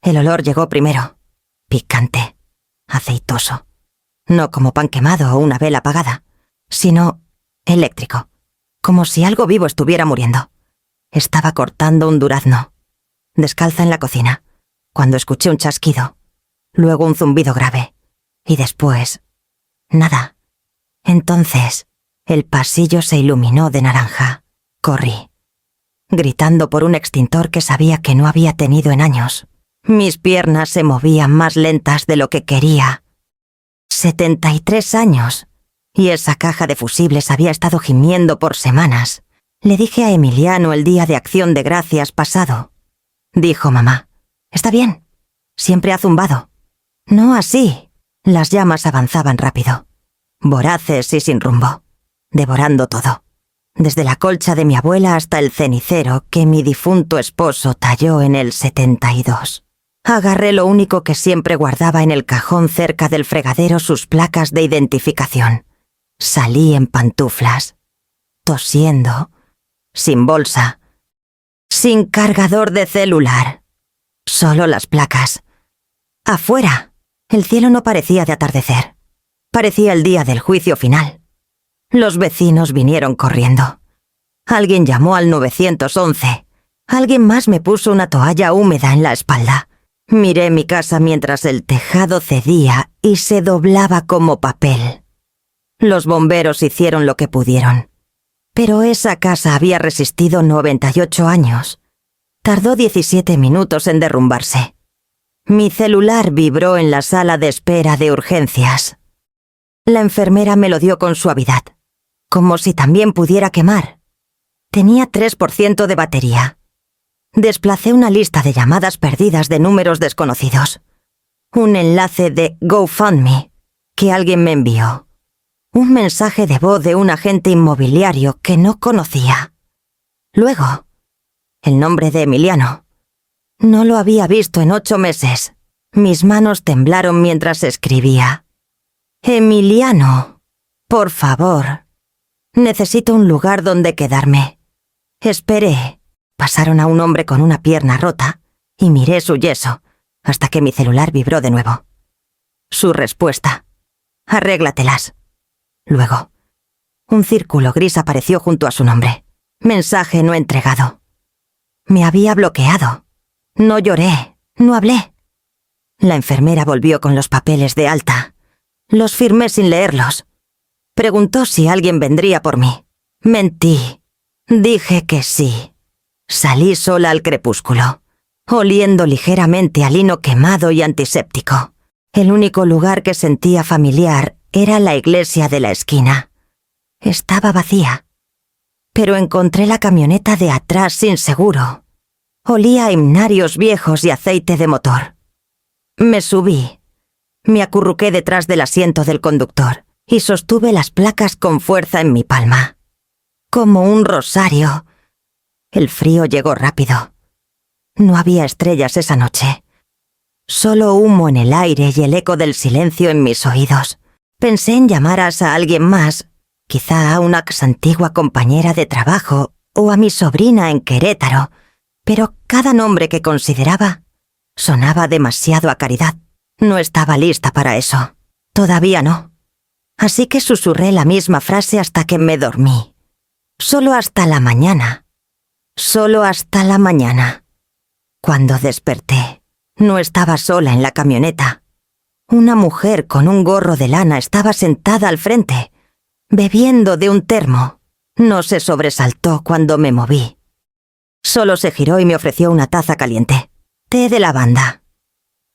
El olor llegó primero. Picante, aceitoso. No como pan quemado o una vela apagada, sino eléctrico, como si algo vivo estuviera muriendo. Estaba cortando un durazno, descalza en la cocina, cuando escuché un chasquido, luego un zumbido grave, y después, nada. Entonces, el pasillo se iluminó de naranja. Corrí, gritando por un extintor que sabía que no había tenido en años. Mis piernas se movían más lentas de lo que quería. 73 años, y esa caja de fusibles había estado gimiendo por semanas. Le dije a Emiliano el día de Acción de Gracias pasado. Dijo mamá, «Está bien, siempre ha zumbado». No así. Las llamas avanzaban rápido, voraces y sin rumbo, devorando todo. Desde la colcha de mi abuela hasta el cenicero que mi difunto esposo talló en el 72. Agarré lo único que siempre guardaba en el cajón cerca del fregadero, sus placas de identificación. Salí en pantuflas, tosiendo, sin bolsa, sin cargador de celular. Solo las placas. Afuera, el cielo no parecía de atardecer. Parecía el día del juicio final. Los vecinos vinieron corriendo. Alguien llamó al 911. Alguien más me puso una toalla húmeda en la espalda. Miré mi casa mientras el tejado cedía y se doblaba como papel. Los bomberos hicieron lo que pudieron. Pero esa casa había resistido 98 años. Tardó 17 minutos en derrumbarse. Mi celular vibró en la sala de espera de urgencias. La enfermera me lo dio con suavidad, como si también pudiera quemar. Tenía 3% de batería. Desplacé una lista de llamadas perdidas de números desconocidos. Un enlace de GoFundMe que alguien me envió. Un mensaje de voz de un agente inmobiliario que no conocía. Luego, el nombre de Emiliano. No lo había visto en 8 meses. Mis manos temblaron mientras escribía. Emiliano, por favor. Necesito un lugar donde quedarme. Esperé. Pasaron a un hombre con una pierna rota y miré su yeso hasta que mi celular vibró de nuevo. Su respuesta. Arréglatelas. Luego, un círculo gris apareció junto a su nombre. Mensaje no entregado. Me había bloqueado. No lloré, no hablé. La enfermera volvió con los papeles de alta. Los firmé sin leerlos. Preguntó si alguien vendría por mí. Mentí. Dije que sí. Salí sola al crepúsculo, oliendo ligeramente a lino quemado y antiséptico. El único lugar que sentía familiar era la iglesia de la esquina. Estaba vacía. Pero encontré la camioneta de atrás sin seguro. Olía a himnarios viejos y aceite de motor. Me subí. Me acurruqué detrás del asiento del conductor y sostuve las placas con fuerza en mi palma. Como un rosario. El frío llegó rápido. No había estrellas esa noche. Solo humo en el aire y el eco del silencio en mis oídos. Pensé en llamar a alguien más, quizá a una antigua compañera de trabajo o a mi sobrina en Querétaro, pero cada nombre que consideraba sonaba demasiado a caridad. No estaba lista para eso. Todavía no. Así que susurré la misma frase hasta que me dormí. Solo hasta la mañana. Solo hasta la mañana. Cuando desperté, no estaba sola en la camioneta. Una mujer con un gorro de lana estaba sentada al frente, bebiendo de un termo. No se sobresaltó cuando me moví. Solo se giró y me ofreció una taza caliente. «Té de lavanda»,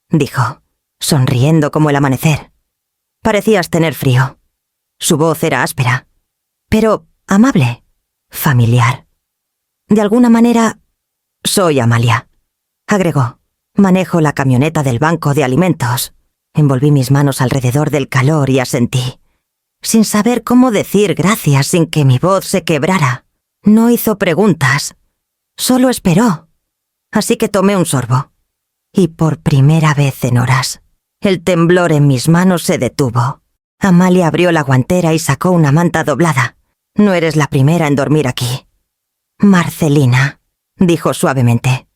dijo, sonriendo como el amanecer. Parecías tener frío. Su voz era áspera, pero amable, familiar. De alguna manera, «Soy Amalia», agregó. «Manejo la camioneta del banco de alimentos». Envolví mis manos alrededor del calor y asentí, sin saber cómo decir gracias sin que mi voz se quebrara. No hizo preguntas, solo esperó. Así que tomé un sorbo. Y por primera vez en horas, el temblor en mis manos se detuvo. Amalia abrió la guantera y sacó una manta doblada. «No eres la primera en dormir aquí». «Marcelina», dijo suavemente.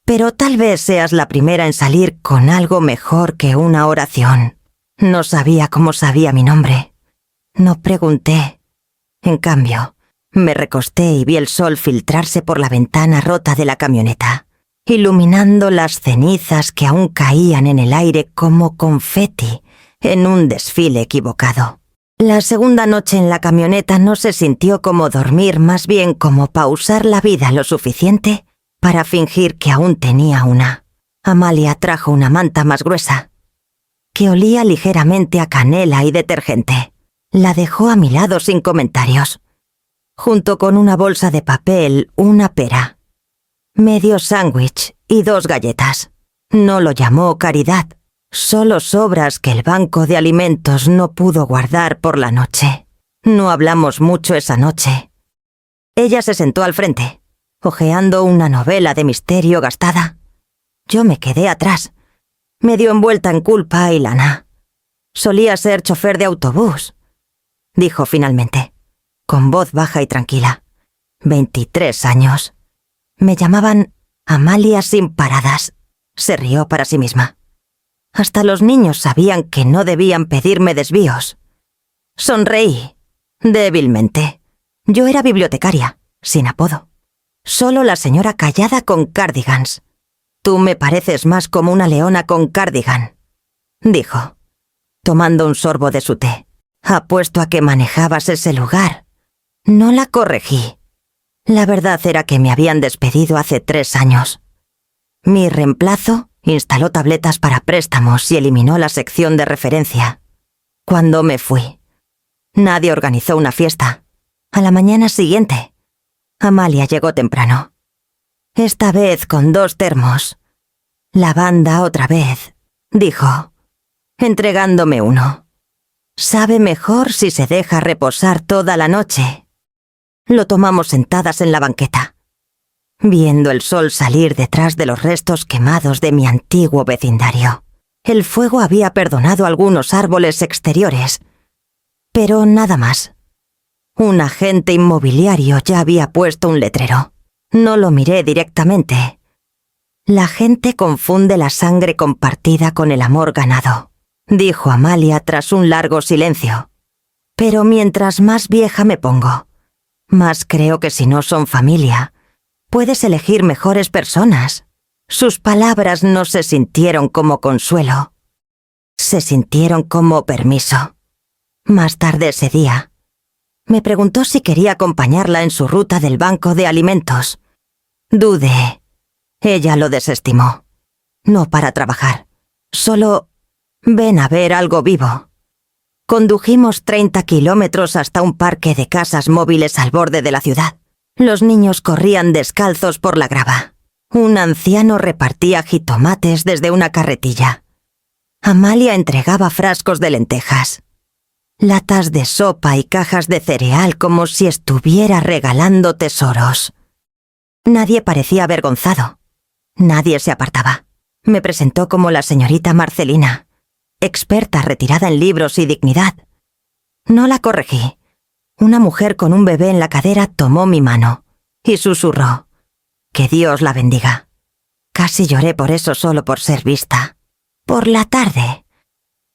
Pero tal vez seas la primera en salir con algo mejor que una oración. No sabía cómo sabía mi nombre. No pregunté. En cambio, me recosté y vi el sol filtrarse por la ventana rota de la camioneta, iluminando las cenizas que aún caían en el aire como confeti en un desfile equivocado. La segunda noche en la camioneta no se sintió como dormir, más bien como pausar la vida lo suficiente para fingir que aún tenía una. Amalia trajo una manta más gruesa, que olía ligeramente a canela y detergente. La dejó a mi lado sin comentarios, junto con una bolsa de papel, una pera, medio sándwich y 2 galletas. No lo llamó caridad, solo sobras que el banco de alimentos no pudo guardar por la noche. No hablamos mucho esa noche. Ella se sentó al frente, hojeando una novela de misterio gastada. Yo me quedé atrás, medio envuelta en culpa y lana. Solía ser chofer de autobús, dijo finalmente, con voz baja y tranquila. 23 años. Me llamaban Amalia sin paradas. Se rió para sí misma. Hasta los niños sabían que no debían pedirme desvíos. Sonreí, débilmente. Yo era bibliotecaria, sin apodo. Solo la señora callada con cardigans. Tú me pareces más como una leona con cardigan, dijo, tomando un sorbo de su té. Apuesto a que manejabas ese lugar. No la corregí. La verdad era que me habían despedido hace 3 años. Mi reemplazo instaló tabletas para préstamos y eliminó la sección de referencia. Cuando me fui, nadie organizó una fiesta. A la mañana siguiente, Amalia llegó temprano. Esta vez con 2 termos. La banda otra vez, dijo, entregándome uno. Sabe mejor si se deja reposar toda la noche. Lo tomamos sentadas en la banqueta, viendo el sol salir detrás de los restos quemados de mi antiguo vecindario. El fuego había perdonado algunos árboles exteriores, pero nada más. Un agente inmobiliario ya había puesto un letrero. No lo miré directamente. La gente confunde la sangre compartida con el amor ganado, dijo Amalia tras un largo silencio. Pero mientras más vieja me pongo, más creo que si no son familia, puedes elegir mejores personas. Sus palabras no se sintieron como consuelo. Se sintieron como permiso. Más tarde ese día, me preguntó si quería acompañarla en su ruta del banco de alimentos. Dudé. Ella lo desestimó. No para trabajar. Solo ven a ver algo vivo. Condujimos 30 kilómetros hasta un parque de casas móviles al borde de la ciudad. Los niños corrían descalzos por la grava. Un anciano repartía jitomates desde una carretilla. Amalia entregaba frascos de lentejas, latas de sopa y cajas de cereal como si estuviera regalando tesoros. Nadie parecía avergonzado. Nadie se apartaba. Me presentó como la señorita Marcelina, experta retirada en libros y dignidad. No la corregí. Una mujer con un bebé en la cadera tomó mi mano y susurró: «Que Dios la bendiga». Casi lloré por eso solo por ser vista. Por la tarde,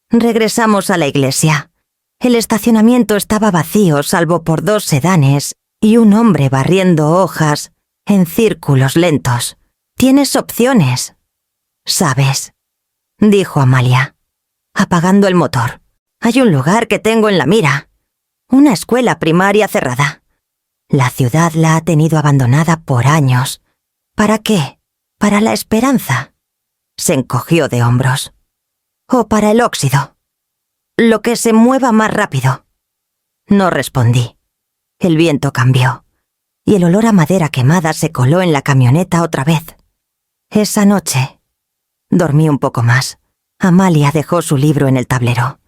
regresamos a la iglesia. El estacionamiento estaba vacío salvo por 2 sedanes y un hombre barriendo hojas en círculos lentos. «Tienes opciones, ¿sabes?», dijo Amalia, apagando el motor. «Hay un lugar que tengo en la mira. Una escuela primaria cerrada. La ciudad la ha tenido abandonada por años. ¿Para qué? ¿Para la esperanza?». Se encogió de hombros. «O para el óxido. Lo que se mueva más rápido». No respondí. El viento cambió, y el olor a madera quemada se coló en la camioneta otra vez. Esa noche dormí un poco más. Amalia dejó su libro en el tablero,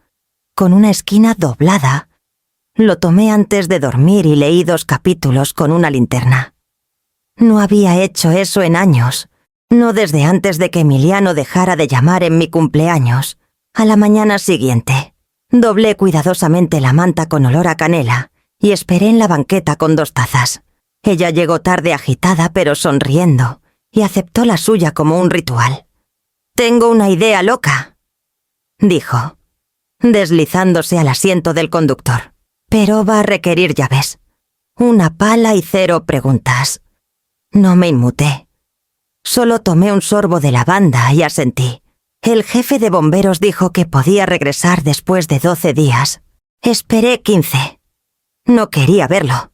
con una esquina doblada. Lo tomé antes de dormir y leí 2 capítulos con una linterna. No había hecho eso en años, no desde antes de que Emiliano dejara de llamar en mi cumpleaños. A la mañana siguiente, doblé cuidadosamente la manta con olor a canela y esperé en la banqueta con 2 tazas. Ella llegó tarde, agitada pero sonriendo, y aceptó la suya como un ritual. «Tengo una idea loca», dijo, deslizándose al asiento del conductor. «Pero va a requerir llaves, una pala y 0 preguntas». No me inmuté. Solo tomé un sorbo de lavanda y asentí. El jefe de bomberos dijo que podía regresar después de 12 días. Esperé 15. No quería verlo.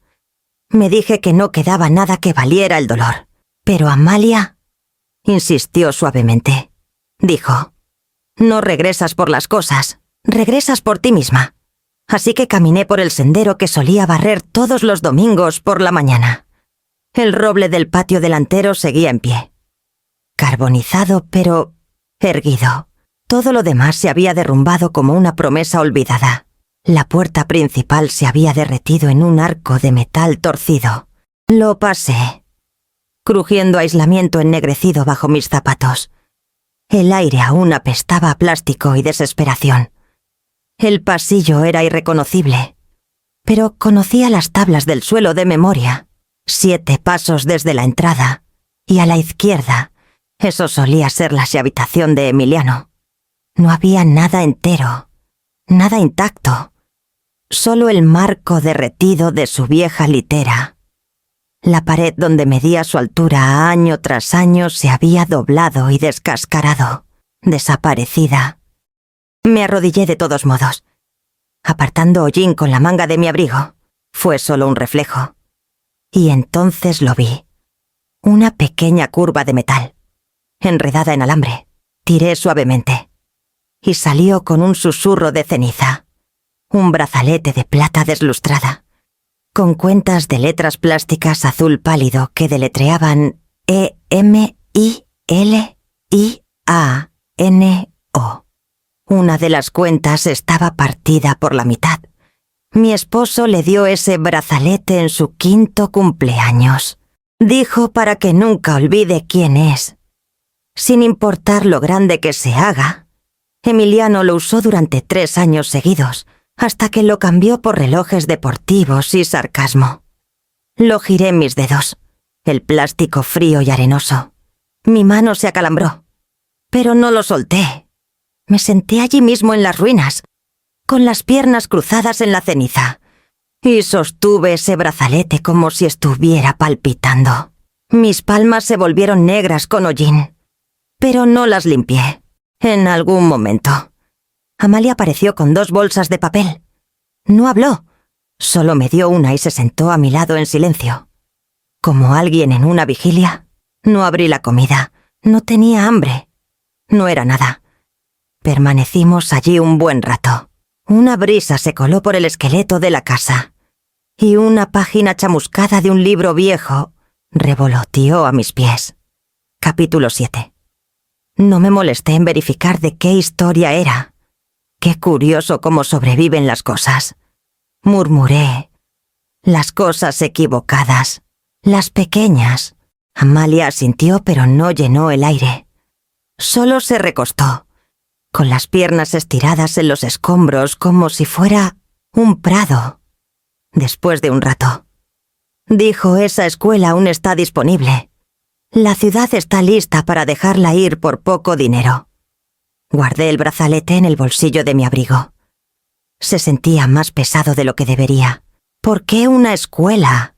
Me dije que no quedaba nada que valiera el dolor. Pero Amalia insistió suavemente. Dijo, «No regresas por las cosas, regresas por ti misma». Así que caminé por el sendero que solía barrer todos los domingos por la mañana. El roble del patio delantero seguía en pie. Carbonizado, pero erguido. Todo lo demás se había derrumbado como una promesa olvidada. La puerta principal se había derretido en un arco de metal torcido. Lo pasé, crujiendo aislamiento ennegrecido bajo mis zapatos. El aire aún apestaba a plástico y desesperación. El pasillo era irreconocible, pero conocía las tablas del suelo de memoria. 7 pasos desde la entrada, y a la izquierda, eso solía ser la habitación de Emiliano. No había nada entero, nada intacto, solo el marco derretido de su vieja litera. La pared donde medía su altura año tras año se había doblado y descascarado, desaparecida. Me arrodillé de todos modos, apartando hollín con la manga de mi abrigo. Fue solo un reflejo. Y entonces lo vi. Una pequeña curva de metal, enredada en alambre. Tiré suavemente, y salió con un susurro de ceniza. Un brazalete de plata deslustrada, con cuentas de letras plásticas azul pálido que deletreaban EMILIANO. Una de las cuentas estaba partida por la mitad. Mi esposo le dio ese brazalete en su 5º cumpleaños. Dijo para que nunca olvide quién es. Sin importar lo grande que se haga, Emiliano lo usó durante 3 años seguidos, hasta que lo cambió por relojes deportivos y sarcasmo. Lo giré en mis dedos, el plástico frío y arenoso. Mi mano se acalambró, pero no lo solté. Me senté allí mismo en las ruinas, con las piernas cruzadas en la ceniza, y sostuve ese brazalete como si estuviera palpitando. Mis palmas se volvieron negras con hollín, pero no las limpié. En algún momento, Amalia apareció con 2 bolsas de papel. No habló, solo me dio una y se sentó a mi lado en silencio. Como alguien en una vigilia, no abrí la comida, no tenía hambre, no era nada. Permanecimos allí un buen rato. Una brisa se coló por el esqueleto de la casa, y una página chamuscada de un libro viejo revoloteó a mis pies. Capítulo 7. No me molesté en verificar de qué historia era. Qué curioso cómo sobreviven las cosas. Murmuré. Las cosas equivocadas. Las pequeñas. Amalia asintió, pero no llenó el aire. Solo se recostó, con las piernas estiradas en los escombros como si fuera un prado. Después de un rato, dijo, esa escuela aún está disponible. La ciudad está lista para dejarla ir por poco dinero. Guardé el brazalete en el bolsillo de mi abrigo. Se sentía más pesado de lo que debería. ¿Por qué una escuela?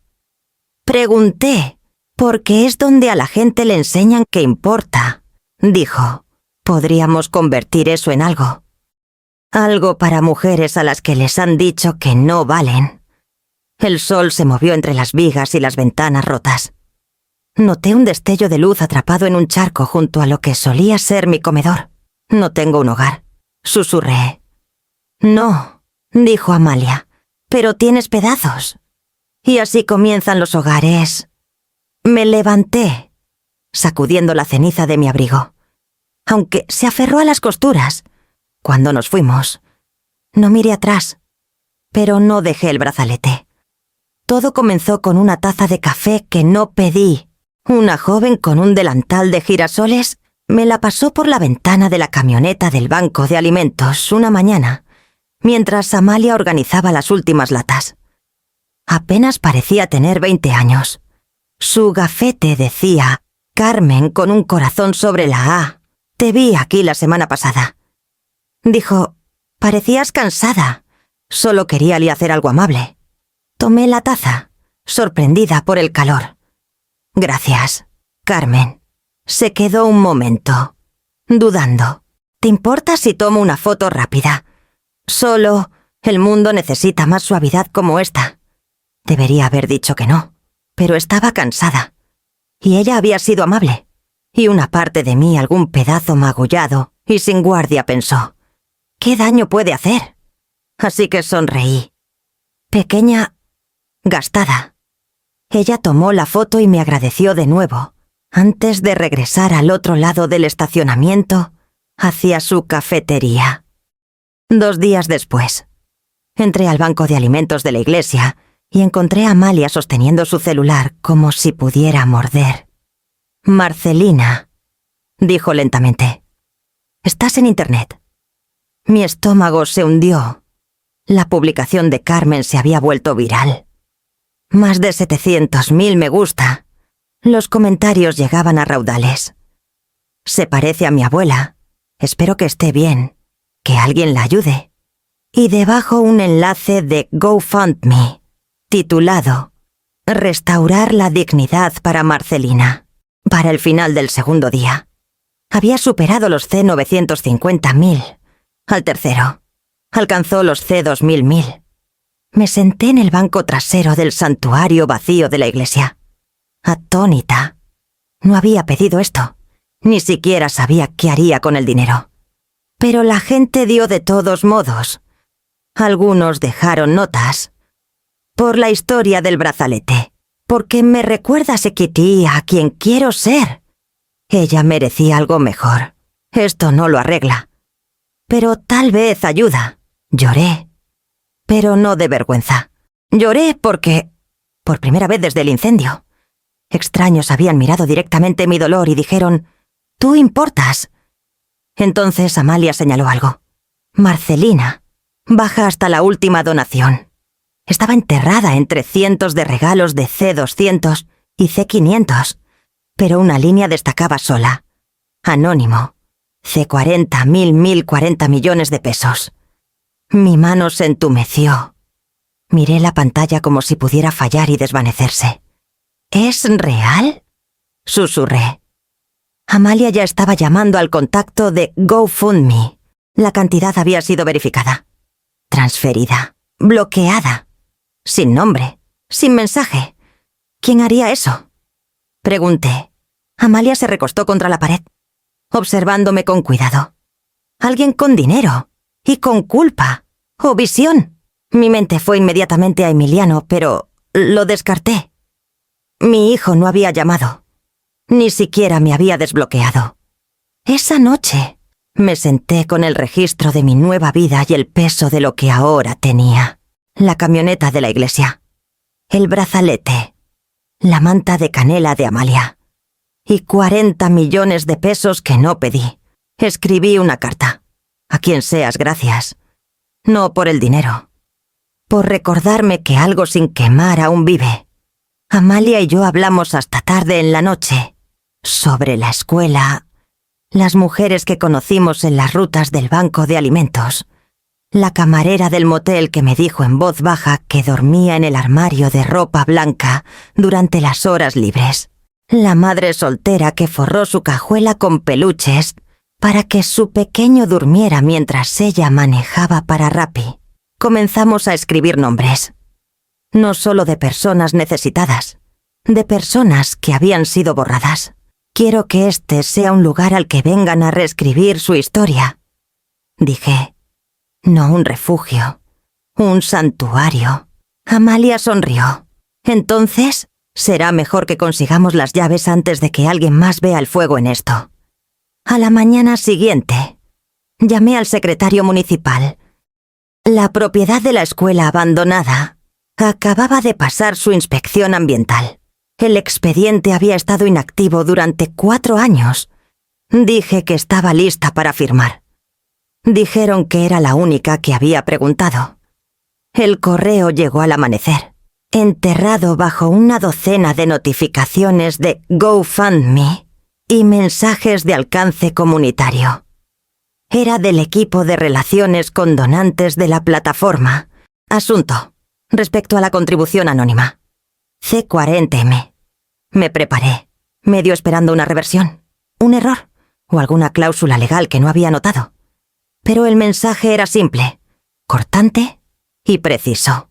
Pregunté, porque es donde a la gente le enseñan que importa. Dijo, podríamos convertir eso en algo. Algo para mujeres a las que les han dicho que no valen. El sol se movió entre las vigas y las ventanas rotas. Noté un destello de luz atrapado en un charco junto a lo que solía ser mi comedor. No tengo un hogar, susurré. No, dijo Amalia, pero tienes pedazos. Y así comienzan los hogares. Me levanté, sacudiendo la ceniza de mi abrigo, aunque se aferró a las costuras. Cuando nos fuimos, no miré atrás, pero no dejé el brazalete. Todo comenzó con una taza de café que no pedí. Una joven con un delantal de girasoles me la pasó por la ventana de la camioneta del banco de alimentos una mañana, mientras Amalia organizaba las últimas latas. Apenas parecía tener 20 años. Su gafete decía Carmen con un corazón sobre la A. Te vi aquí la semana pasada. Dijo, parecías cansada. Solo quería hacer algo amable. Tomé la taza, sorprendida por el calor. Gracias, Carmen. Se quedó un momento, dudando. ¿Te importa si tomo una foto rápida? Solo el mundo necesita más suavidad como esta. Debería haber dicho que no, pero estaba cansada. Y ella había sido amable. Y una parte de mí, algún pedazo magullado y sin guardia, pensó, ¿qué daño puede hacer? Así que sonreí. Pequeña, gastada. Ella tomó la foto y me agradeció de nuevo, antes de regresar al otro lado del estacionamiento, hacia su cafetería. 2 días después, entré al banco de alimentos de la iglesia y encontré a Amalia sosteniendo su celular como si pudiera morder. Marcelina, dijo lentamente, estás en internet. Mi estómago se hundió. La publicación de Carmen se había vuelto viral. Más de 700.000 me gusta. Los comentarios llegaban a raudales. Se parece a mi abuela. Espero que esté bien. Que alguien la ayude. Y debajo un enlace de GoFundMe, titulado Restaurar la dignidad para Marcelina, para el final del segundo día. Había superado los C950.000. Al tercero. Alcanzó los C2000.000. Me senté en el banco trasero del santuario vacío de la iglesia. Atónita. No había pedido esto. Ni siquiera sabía qué haría con el dinero. Pero la gente dio de todos modos. Algunos dejaron notas. Por la historia del brazalete. Porque me recuerda a Sekiti, a quien quiero ser. Ella merecía algo mejor. Esto no lo arregla. Pero tal vez ayuda. Lloré. Pero no de vergüenza. Lloré porque, por primera vez desde el incendio, extraños habían mirado directamente mi dolor y dijeron, «Tú importas». Entonces Amalia señaló algo. Marcelina, baja hasta la última donación. Estaba enterrada entre cientos de regalos de C200 y C500, pero una línea destacaba sola. Anónimo. C40, 1040 millones de pesos. Mi mano se entumeció. Miré la pantalla como si pudiera fallar y desvanecerse. ¿Es real?, susurré. Amalia ya estaba llamando al contacto de GoFundMe. La cantidad había sido verificada. Transferida. Bloqueada. Sin nombre. Sin mensaje. ¿Quién haría eso?, pregunté. Amalia se recostó contra la pared, observándome con cuidado. Alguien con dinero. Y con culpa. O visión. Mi mente fue inmediatamente a Emiliano, pero lo descarté. Mi hijo no había llamado. Ni siquiera me había desbloqueado. Esa noche me senté con el registro de mi nueva vida y el peso de lo que ahora tenía. La camioneta de la iglesia. El brazalete. La manta de canela de Amalia. Y 40 millones de pesos que no pedí. Escribí una carta. A quien seas, gracias. No por el dinero. Por recordarme que algo sin quemar aún vive. Amalia y yo hablamos hasta tarde en la noche. Sobre la escuela. Las mujeres que conocimos en las rutas del banco de alimentos. La camarera del motel que me dijo en voz baja que dormía en el armario de ropa blanca durante las horas libres. La madre soltera que forró su cajuela con peluches para que su pequeño durmiera mientras ella manejaba para Rappi. Comenzamos a escribir nombres. No solo de personas necesitadas, de personas que habían sido borradas. Quiero que este sea un lugar al que vengan a reescribir su historia, dije. No un refugio, un santuario. Amalia sonrió. Entonces, será mejor que consigamos las llaves antes de que alguien más vea el fuego en esto. A la mañana siguiente, llamé al secretario municipal. La propiedad de la escuela abandonada acababa de pasar su inspección ambiental. El expediente había estado inactivo durante 4 años. Dije que estaba lista para firmar. Dijeron que era la única que había preguntado. El correo llegó al amanecer, enterrado bajo una docena de notificaciones de GoFundMe y mensajes de alcance comunitario. Era del equipo de relaciones con donantes de la plataforma. Asunto: respecto a la contribución anónima. C40M. Me preparé, medio esperando una reversión, un error o alguna cláusula legal que no había notado. Pero el mensaje era simple, cortante y preciso.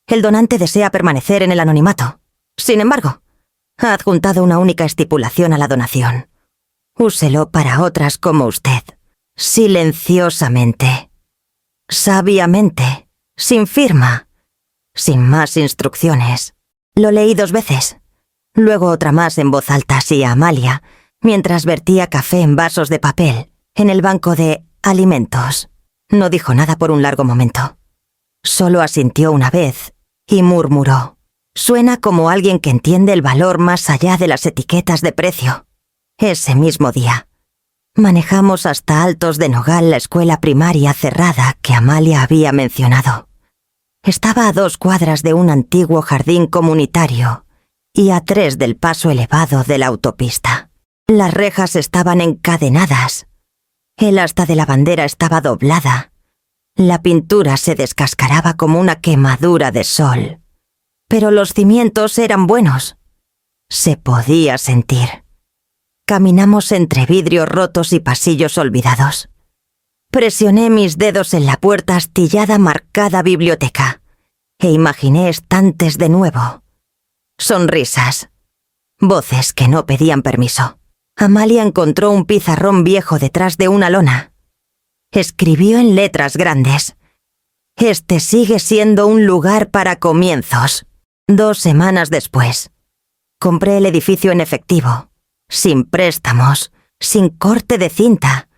El donante desea permanecer en el anonimato. Sin embargo, ha adjuntado una única estipulación a la donación. Úselo para otras como usted, silenciosamente, sabiamente, sin firma, sin más instrucciones. Lo leí 2 veces, luego otra más en voz alta así a Amalia, mientras vertía café en vasos de papel en el banco de alimentos. No dijo nada por un largo momento. Solo asintió una vez y murmuró. Suena como alguien que entiende el valor más allá de las etiquetas de precio. Ese mismo día, manejamos hasta Altos de Nogal la escuela primaria cerrada que Amalia había mencionado. Estaba a 2 cuadras de un antiguo jardín comunitario y a 3 del paso elevado de la autopista. Las rejas estaban encadenadas. El asta de la bandera estaba doblada. La pintura se descascaraba como una quemadura de sol. Pero los cimientos eran buenos. Se podía sentir. Caminamos entre vidrios rotos y pasillos olvidados. Presioné mis dedos en la puerta astillada marcada biblioteca e imaginé estantes de nuevo. Sonrisas. Voces que no pedían permiso. Amalia encontró un pizarrón viejo detrás de una lona. Escribió en letras grandes: «Este sigue siendo un lugar para comienzos». 2 semanas después, compré el edificio en efectivo, sin préstamos, sin corte de cinta.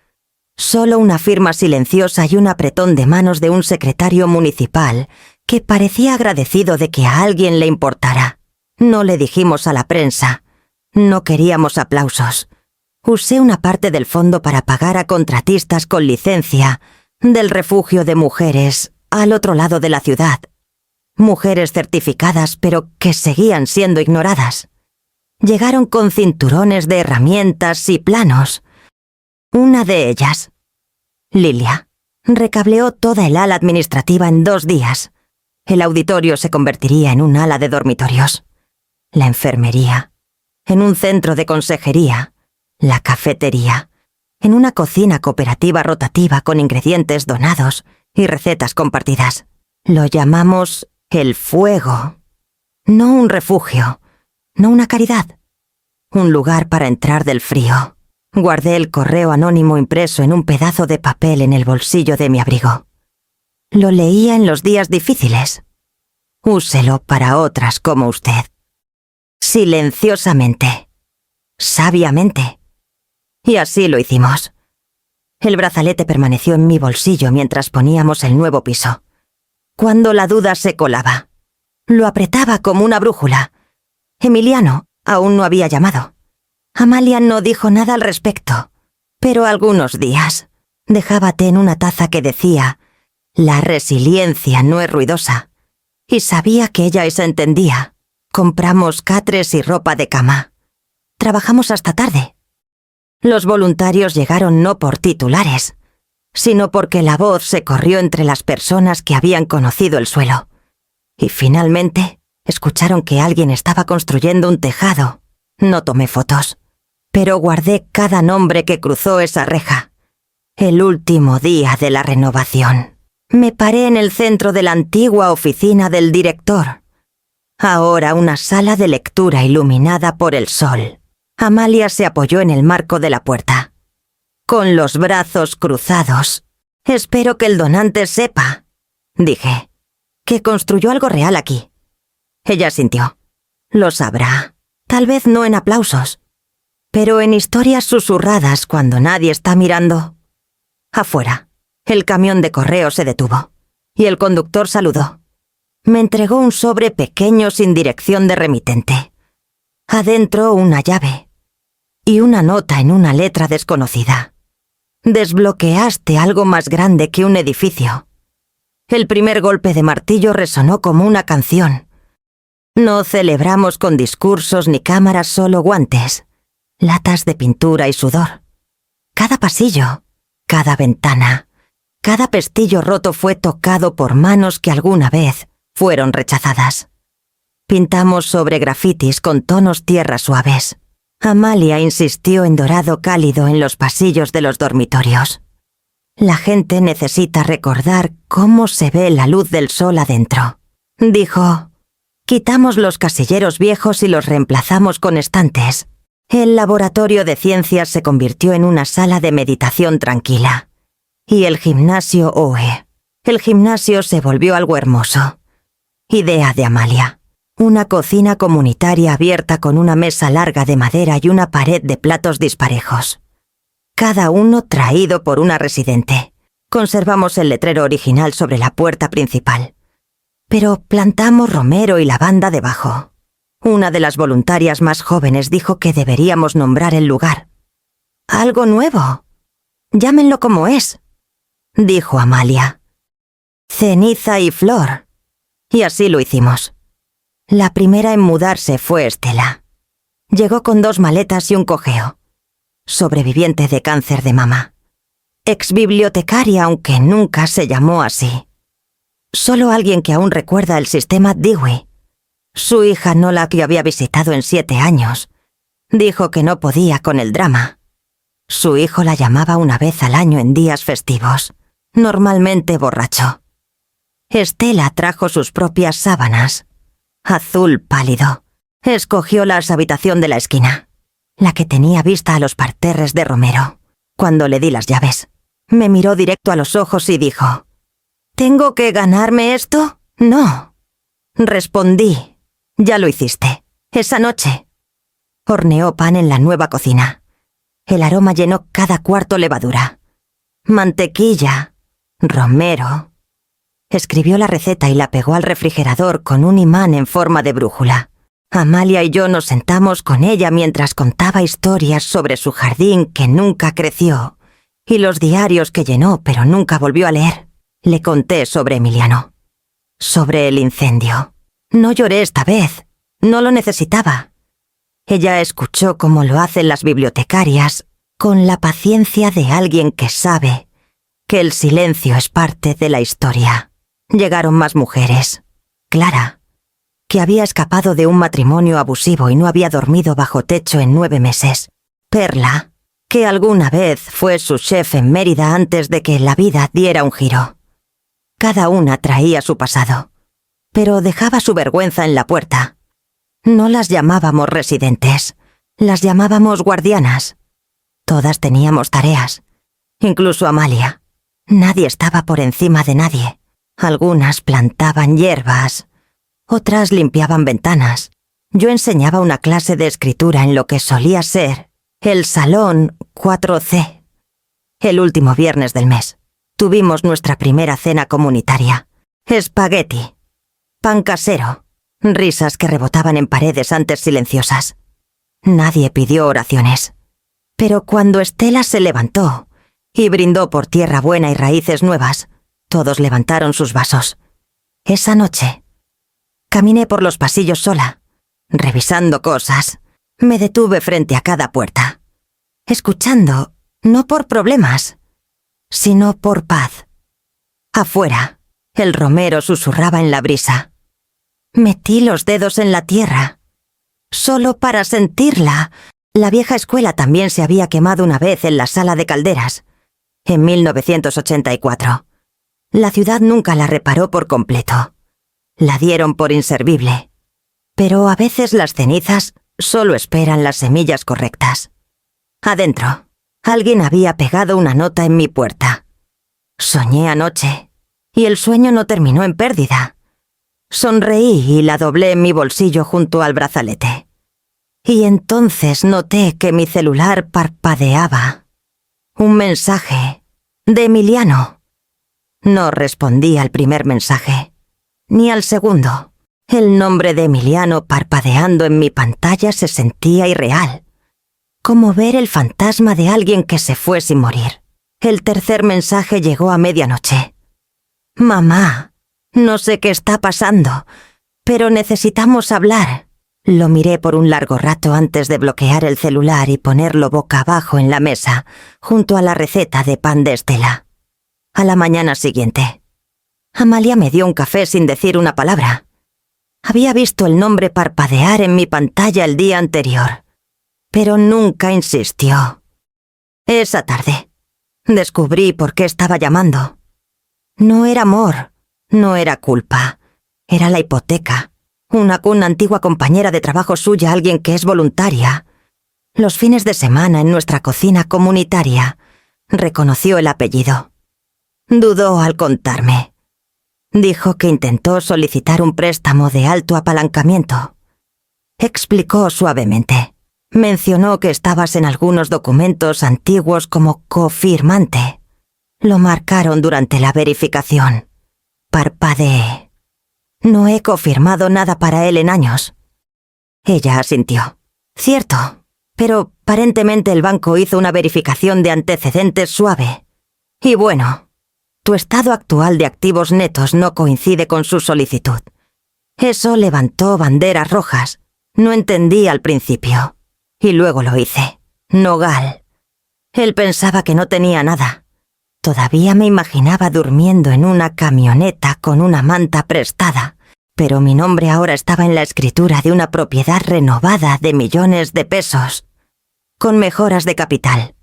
Solo una firma silenciosa y un apretón de manos de un secretario municipal que parecía agradecido de que a alguien le importara. No le dijimos a la prensa. No queríamos aplausos. Usé una parte del fondo para pagar a contratistas con licencia del refugio de mujeres al otro lado de la ciudad. Mujeres certificadas, pero que seguían siendo ignoradas. Llegaron con cinturones de herramientas y planos. Una de ellas, Lilia, recableó toda el ala administrativa en 2 días. El auditorio se convertiría en un ala de dormitorios. La enfermería, en un centro de consejería. La cafetería, en una cocina cooperativa rotativa con ingredientes donados y recetas compartidas. Lo llamamos el fuego. No un refugio, no una caridad. Un lugar para entrar del frío. Guardé el correo anónimo impreso en un pedazo de papel en el bolsillo de mi abrigo. Lo leía en los días difíciles. Úselo para otras como usted. Silenciosamente. Sabiamente. Y así lo hicimos. El brazalete permaneció en mi bolsillo mientras poníamos el nuevo piso. Cuando la duda se colaba, lo apretaba como una brújula. Emiliano aún no había llamado. Amalia no dijo nada al respecto, pero algunos días dejaba té en una taza que decía: «La resiliencia no es ruidosa». Y sabía que ella eso entendía. Compramos catres y ropa de cama. Trabajamos hasta tarde. Los voluntarios llegaron no por titulares, sino porque la voz se corrió entre las personas que habían conocido el suelo. Y finalmente escucharon que alguien estaba construyendo un tejado. No tomé fotos, pero guardé cada nombre que cruzó esa reja. El último día de la renovación. Me paré en el centro de la antigua oficina del director. Ahora una sala de lectura iluminada por el sol. Amalia se apoyó en el marco de la puerta. Con los brazos cruzados. «Espero que el donante sepa», dije, «que construyó algo real aquí». Ella sintió. «Lo sabrá. Tal vez no en aplausos, pero en historias susurradas cuando nadie está mirando». Afuera, el camión de correo se detuvo, y el conductor saludó. Me entregó un sobre pequeño sin dirección de remitente. Adentro una llave y una nota en una letra desconocida. «Desbloqueaste algo más grande que un edificio». El primer golpe de martillo resonó como una canción. No celebramos con discursos ni cámaras, solo guantes. latas de pintura y sudor. Cada pasillo, cada ventana, cada pestillo roto fue tocado por manos que alguna vez fueron rechazadas. Pintamos sobre grafitis con tonos tierra suaves. Amalia insistió en dorado cálido en los pasillos de los dormitorios. La gente necesita recordar cómo se ve la luz del sol adentro. Dijo, quitamos los casilleros viejos y los reemplazamos con estantes. El laboratorio de ciencias se convirtió en una sala de meditación tranquila. Y el gimnasio OE. El gimnasio se volvió algo hermoso. Idea de Amalia. Una cocina comunitaria abierta con una mesa larga de madera y una pared de platos disparejos. Cada uno traído por una residente. Conservamos el letrero original sobre la puerta principal. Pero plantamos romero y lavanda debajo. Una de las voluntarias más jóvenes dijo que deberíamos nombrar el lugar. «Algo nuevo. Llámenlo como es», dijo Amalia. «Ceniza y flor». Y así lo hicimos. La primera en mudarse fue Estela. Llegó con 2 maletas y un cojeo. Sobreviviente de cáncer de mama. Exbibliotecaria, aunque nunca se llamó así. Solo alguien que aún recuerda el sistema Dewey. Su hija Nola, que había visitado en 7 años, dijo que no podía con el drama. Su hijo la llamaba una vez al año en días festivos, normalmente borracho. Estela trajo sus propias sábanas. Azul pálido. Escogió la habitación de la esquina, la que tenía vista a los parterres de romero. Cuando le di las llaves, me miró directo a los ojos y dijo, «¿Tengo que ganarme esto?» «No». Respondí, «Ya lo hiciste, esa noche». Horneó pan en la nueva cocina. El aroma llenó cada cuarto levadura. Mantequilla, romero. Escribió la receta y la pegó al refrigerador con un imán en forma de brújula. Amalia y yo nos sentamos con ella mientras contaba historias sobre su jardín que nunca creció y los diarios que llenó pero nunca volvió a leer. Le conté sobre Emiliano, sobre el incendio. No lloré esta vez, no lo necesitaba. Ella escuchó como lo hacen las bibliotecarias, con la paciencia de alguien que sabe que el silencio es parte de la historia. Llegaron más mujeres. Clara, que había escapado de un matrimonio abusivo y no había dormido bajo techo en 9 meses. Perla, que alguna vez fue su chef en Mérida antes de que la vida diera un giro. Cada una traía su pasado, pero dejaba su vergüenza en la puerta. No las llamábamos residentes, las llamábamos guardianas. Todas teníamos tareas, incluso Amalia. Nadie estaba por encima de nadie. Algunas plantaban hierbas, otras limpiaban ventanas. Yo enseñaba una clase de escritura en lo que solía ser el Salón 4C. El último viernes del mes tuvimos nuestra primera cena comunitaria. Espagueti, pan casero, risas que rebotaban en paredes antes silenciosas. Nadie pidió oraciones. Pero cuando Estela se levantó y brindó por tierra buena y raíces nuevas, todos levantaron sus vasos. Esa noche, caminé por los pasillos sola, revisando cosas. Me detuve frente a cada puerta, escuchando, no por problemas, sino por paz. Afuera, el romero susurraba en la brisa. Metí los dedos en la tierra, solo para sentirla. La vieja escuela también se había quemado una vez en la sala de calderas, en 1984. La ciudad nunca la reparó por completo. La dieron por inservible. Pero a veces las cenizas solo esperan las semillas correctas. Adentro, alguien había pegado una nota en mi puerta. Soñé anoche, y el sueño no terminó en pérdida. Sonreí y la doblé en mi bolsillo junto al brazalete. Y entonces noté que mi celular parpadeaba. Un mensaje de Emiliano. No respondí al primer mensaje, ni al segundo. El nombre de Emiliano parpadeando en mi pantalla se sentía irreal, como ver el fantasma de alguien que se fue sin morir. El tercer mensaje llegó a medianoche. «Mamá, no sé qué está pasando, pero necesitamos hablar. Lo miré por un largo rato antes de bloquear el celular y ponerlo boca abajo en la mesa, junto a la receta de pan de Estela. A la mañana siguiente, Amalia me dio un café sin decir una palabra. Había visto el nombre parpadear en mi pantalla el día anterior, pero nunca insistió. Esa tarde, descubrí por qué estaba llamando. No era amor, no era culpa, era la hipoteca. Una antigua compañera de trabajo suya, alguien que es voluntaria. Los fines de semana en nuestra cocina comunitaria, reconoció el apellido. Dudó al contarme. Dijo que intentó solicitar un préstamo de alto apalancamiento. Explicó suavemente. Mencionó que estabas en algunos documentos antiguos como cofirmante. Lo marcaron durante la verificación. Parpadeé. No he confirmado nada para él en años. Ella asintió. Cierto, pero aparentemente el banco hizo una verificación de antecedentes suave. Y bueno, tu estado actual de activos netos no coincide con su solicitud. Eso levantó banderas rojas. No entendí al principio. Y luego lo hice. Nogal. Él pensaba que no tenía nada. Todavía me imaginaba durmiendo en una camioneta con una manta prestada, pero mi nombre ahora estaba en la escritura de una propiedad renovada de millones de pesos, con mejoras de capital,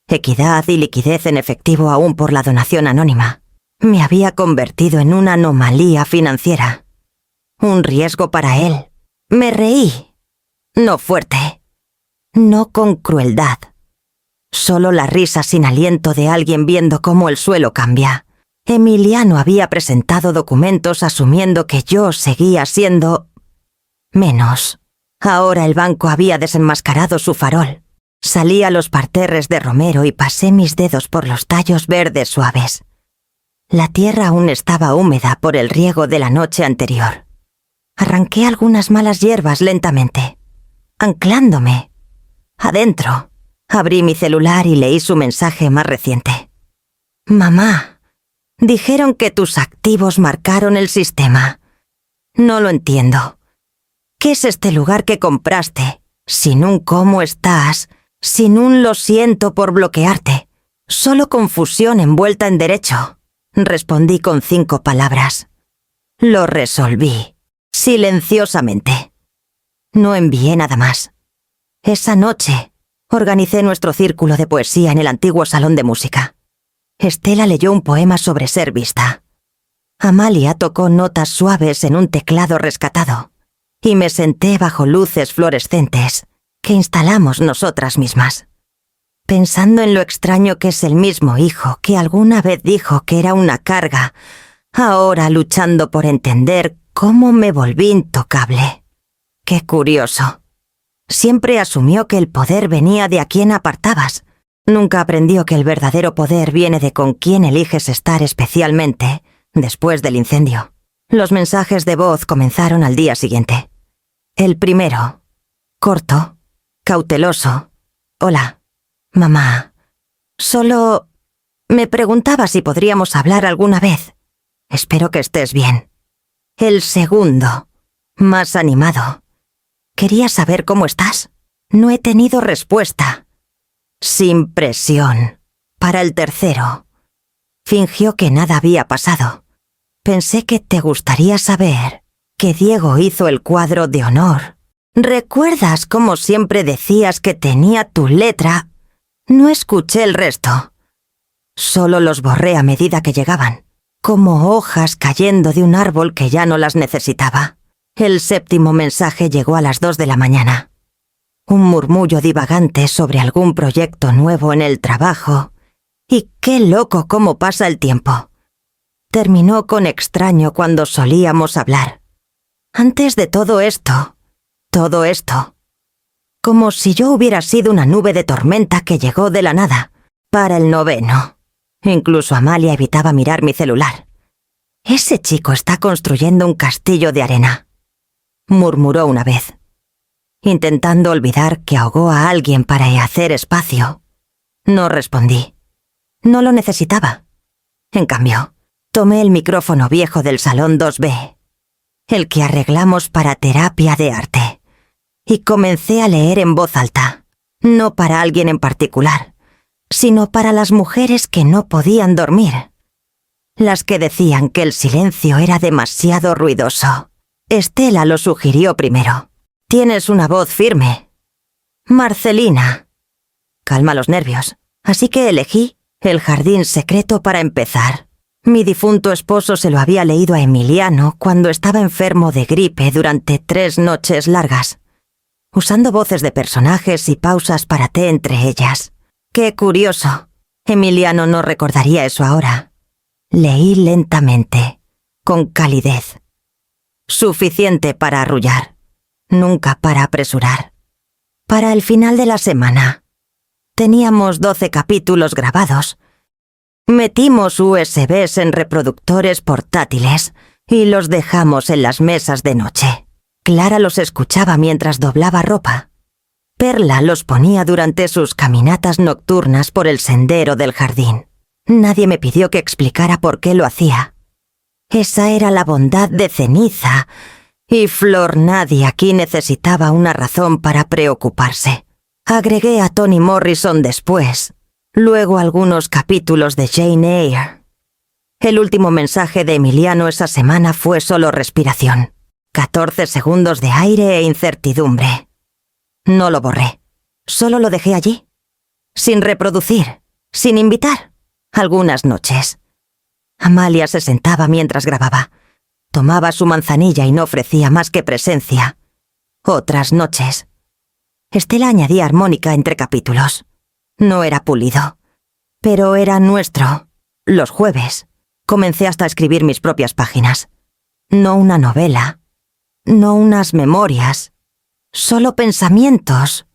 equidad y liquidez en efectivo aún por la donación anónima. Me había convertido en una anomalía financiera. Un riesgo para él. Me reí. No fuerte. No con crueldad. Solo la risa sin aliento de alguien viendo cómo el suelo cambia. Emiliano había presentado documentos asumiendo que yo seguía siendo... menos. Ahora el banco había desenmascarado su farol. Salí a los parterres de romero y pasé mis dedos por los tallos verdes suaves. La tierra aún estaba húmeda por el riego de la noche anterior. Arranqué algunas malas hierbas lentamente, anclándome. Adentro. Abrí mi celular y leí su mensaje más reciente. Mamá, dijeron que tus activos marcaron el sistema. No lo entiendo. ¿Qué es este lugar que compraste? Sin un cómo estás, sin un lo siento por bloquearte. Solo confusión envuelta en derecho. Respondí con 5 palabras. Lo resolví, silenciosamente. No envié nada más. Esa noche... organicé nuestro círculo de poesía en el antiguo salón de música. Estela leyó un poema sobre ser vista. Amalia tocó notas suaves en un teclado rescatado, y me senté bajo luces fluorescentes que instalamos nosotras mismas. Pensando en lo extraño que es el mismo hijo que alguna vez dijo que era una carga, ahora luchando por entender cómo me volví intocable. Qué curioso. Siempre asumió que el poder venía de a quien apartabas. Nunca aprendió que el verdadero poder viene de con quién eliges estar especialmente después del incendio. Los mensajes de voz comenzaron al día siguiente. El primero, corto, cauteloso. Hola, mamá. Solo me preguntaba si podríamos hablar alguna vez. Espero que estés bien. El segundo, más animado. Quería saber cómo estás. No he tenido respuesta. Sin presión. Para el tercero. Fingió que nada había pasado. Pensé que te gustaría saber que Diego hizo el cuadro de honor. ¿Recuerdas cómo siempre decías que tenía tu letra? No escuché el resto. Solo los borré a medida que llegaban, como hojas cayendo de un árbol que ya no las necesitaba. El séptimo mensaje llegó a las 2 de la mañana. Un murmullo divagante sobre algún proyecto nuevo en el trabajo. Y qué loco cómo pasa el tiempo. Terminó con extraño cuando solíamos hablar. Antes de todo esto. Como si yo hubiera sido una nube de tormenta que llegó de la nada. Para el noveno. Incluso Amalia evitaba mirar mi celular. Ese chico está construyendo un castillo de arena. Murmuró una vez, intentando olvidar que ahogó a alguien para hacer espacio. No respondí. No lo necesitaba. En cambio, tomé el micrófono viejo del salón 2B, el que arreglamos para terapia de arte. y comencé a leer en voz alta, no para alguien en particular, sino para las mujeres que no podían dormir. Las que decían que el silencio era demasiado ruidoso. Estela lo sugirió primero. Tienes una voz firme. Marcelina. Calma los nervios. Así que elegí El jardín secreto para empezar. Mi difunto esposo se lo había leído a Emiliano cuando estaba enfermo de gripe durante 3 noches largas, usando voces de personajes y pausas para té entre ellas. ¡Qué curioso! Emiliano no recordaría eso ahora. Leí lentamente, con calidez. Suficiente para arrullar, nunca para apresurar. Para el final de la semana. Teníamos 12 capítulos grabados. Metimos USBs en reproductores portátiles y los dejamos en las mesas de noche. Clara los escuchaba mientras doblaba ropa. Perla los ponía durante sus caminatas nocturnas por el sendero del jardín. Nadie me pidió que explicara por qué lo hacía. Esa era la bondad de Ceniza, y Flor nadie aquí necesitaba una razón para preocuparse. Agregué a Toni Morrison después, luego algunos capítulos de Jane Eyre. El último mensaje de Emiliano esa semana fue solo respiración. 14 segundos de aire e incertidumbre. No lo borré, solo lo dejé allí, sin reproducir, sin invitar. Algunas noches. Amalia se sentaba mientras grababa. Tomaba su manzanilla y no ofrecía más que presencia. Otras noches. Estela añadía armónica entre capítulos. No era pulido, pero era nuestro. Los jueves. Comencé hasta a escribir mis propias páginas. No una novela. No unas memorias. Solo pensamientos.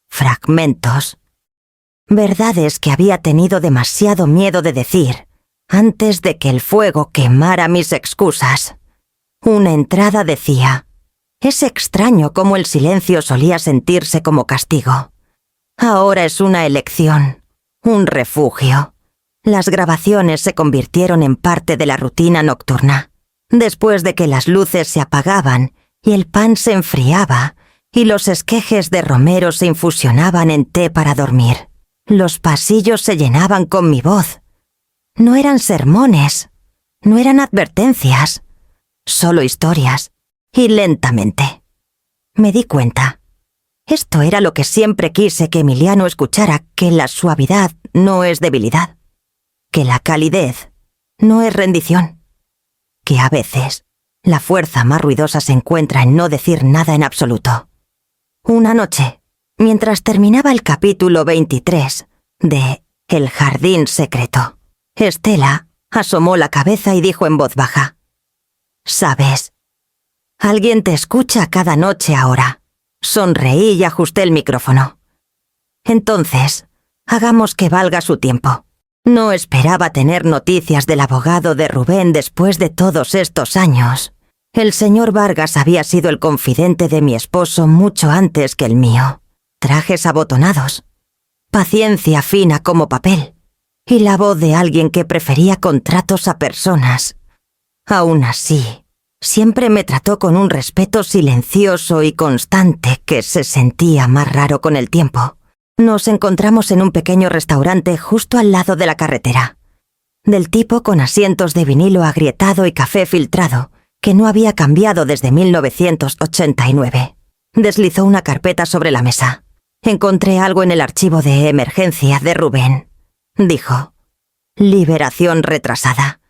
Fragmentos. Verdades que había tenido demasiado miedo de decir antes de que el fuego quemara mis excusas. Una entrada decía: es extraño cómo el silencio solía sentirse como castigo. Ahora es una elección, un refugio. Las grabaciones se convirtieron en parte de la rutina nocturna. Después de que las luces se apagaban y el pan se enfriaba y los esquejes de romero se infusionaban en té para dormir, los pasillos se llenaban con mi voz. No eran sermones, no eran advertencias, solo historias, y lentamente. Me di cuenta. Esto era lo que siempre quise que Emiliano escuchara, que la suavidad no es debilidad, que la calidez no es rendición, que a veces la fuerza más ruidosa se encuentra en no decir nada en absoluto. Una noche, mientras terminaba el capítulo 23 de El jardín secreto, Estela asomó la cabeza y dijo en voz baja: «¿Sabes? Alguien te escucha cada noche ahora». Sonreí y ajusté el micrófono. «Entonces, hagamos que valga su tiempo». No esperaba tener noticias del abogado de Rubén después de todos estos años. El señor Vargas había sido el confidente de mi esposo mucho antes que el mío. Trajes abotonados, paciencia fina como papel, y la voz de alguien que prefería contratos a personas. Aún así, siempre me trató con un respeto silencioso y constante que se sentía más raro con el tiempo. Nos encontramos en un pequeño restaurante justo al lado de la carretera, del tipo con asientos de vinilo agrietado y café filtrado, que no había cambiado desde 1989. Deslizó una carpeta sobre la mesa. «Encontré algo en el archivo de emergencia de Rubén», dijo. «Liberación retrasada.